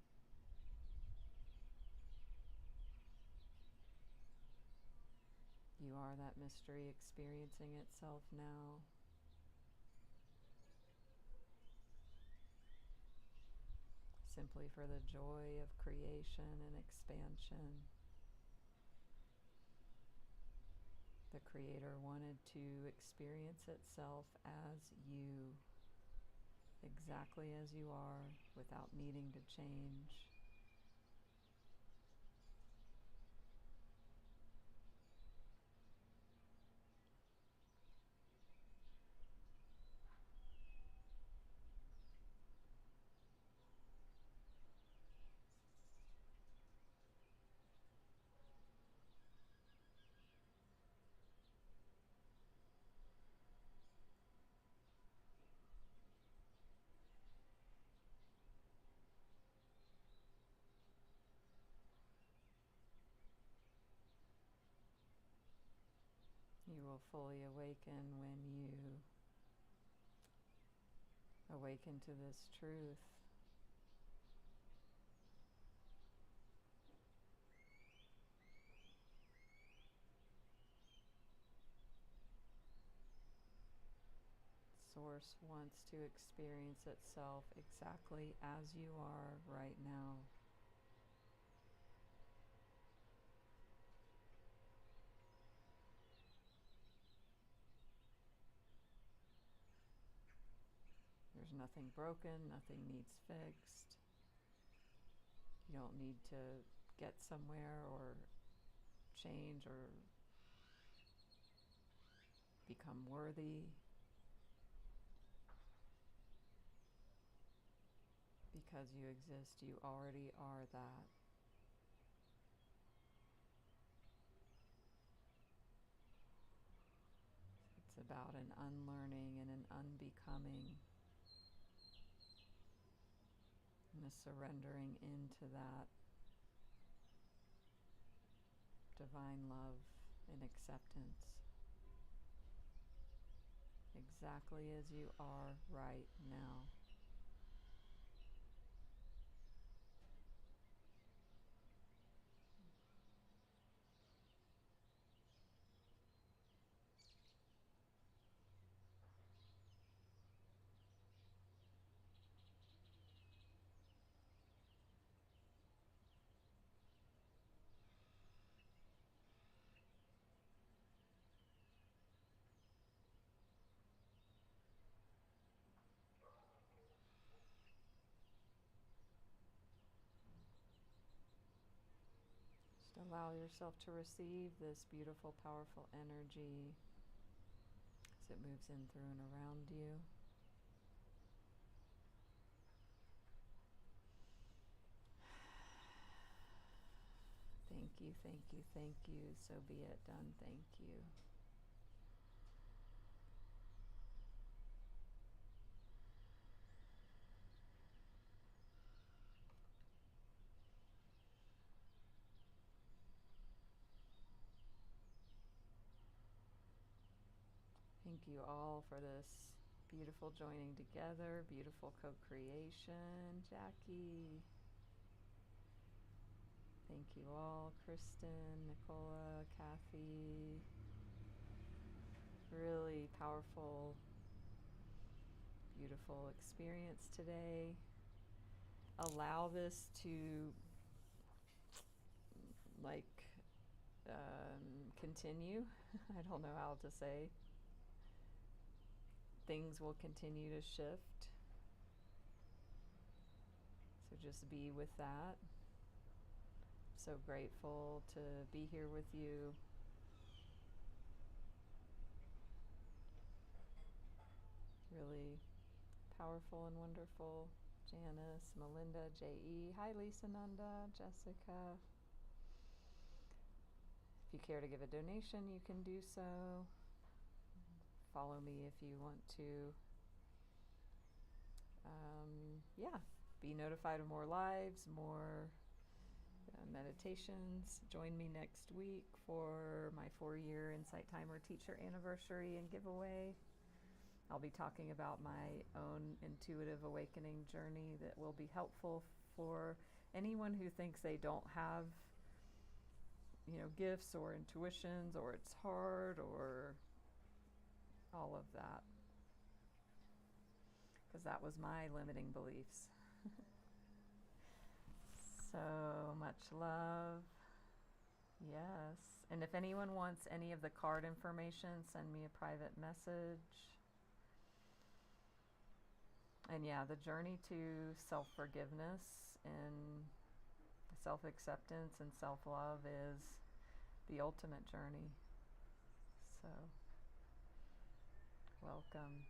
A: You are that mystery experiencing itself now. Simply for the joy of creation and expansion. The Creator wanted to experience itself as you, exactly as you are, without needing to change. You will fully awaken when you awaken to this truth Source wants to experience itself exactly as you are right now. There's nothing broken, nothing needs fixed. You don't need to get somewhere or change or become worthy, because you exist. You already are that. It's about an unlearning and an unbecoming, and a surrendering into that divine love and acceptance, exactly as you are right now. Just allow yourself to receive this beautiful, powerful energy as it moves in through and around you. Thank you, thank you, thank you. So be it done. Thank you. Thank you all for this beautiful joining together, beautiful co-creation. Jackie. Thank you all. Kristen, Nicola, Kathy. Really powerful, beautiful experience today. Allow this to continue. I don't know how to say. Things will continue to shift. So just be with that. So grateful to be here with you. Really powerful and wonderful. Janice, Melinda, J.E. Hi, Lisa, Nanda, Jessica. If you care to give a donation, you can do so. Follow me if you want to. Be notified of more lives, more meditations. Join me next week for my 4-year Insight Timer Teacher Anniversary and giveaway. I'll be talking about my own intuitive awakening journey that will be helpful for anyone who thinks they don't have, gifts or intuitions, or it's hard, or all of that. Because that was my limiting beliefs. So much love. Yes. And if anyone wants any of the card information, send me a private message. And yeah, the journey to self-forgiveness and self-acceptance and self-love is the ultimate journey. So, welcome.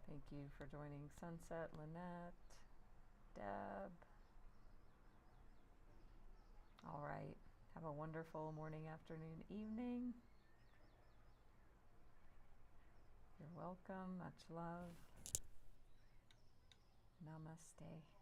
A: Thank you for joining Sunset, Lynette, Deb. All right. Have a wonderful morning, afternoon, evening. You're welcome. Much love. Namaste.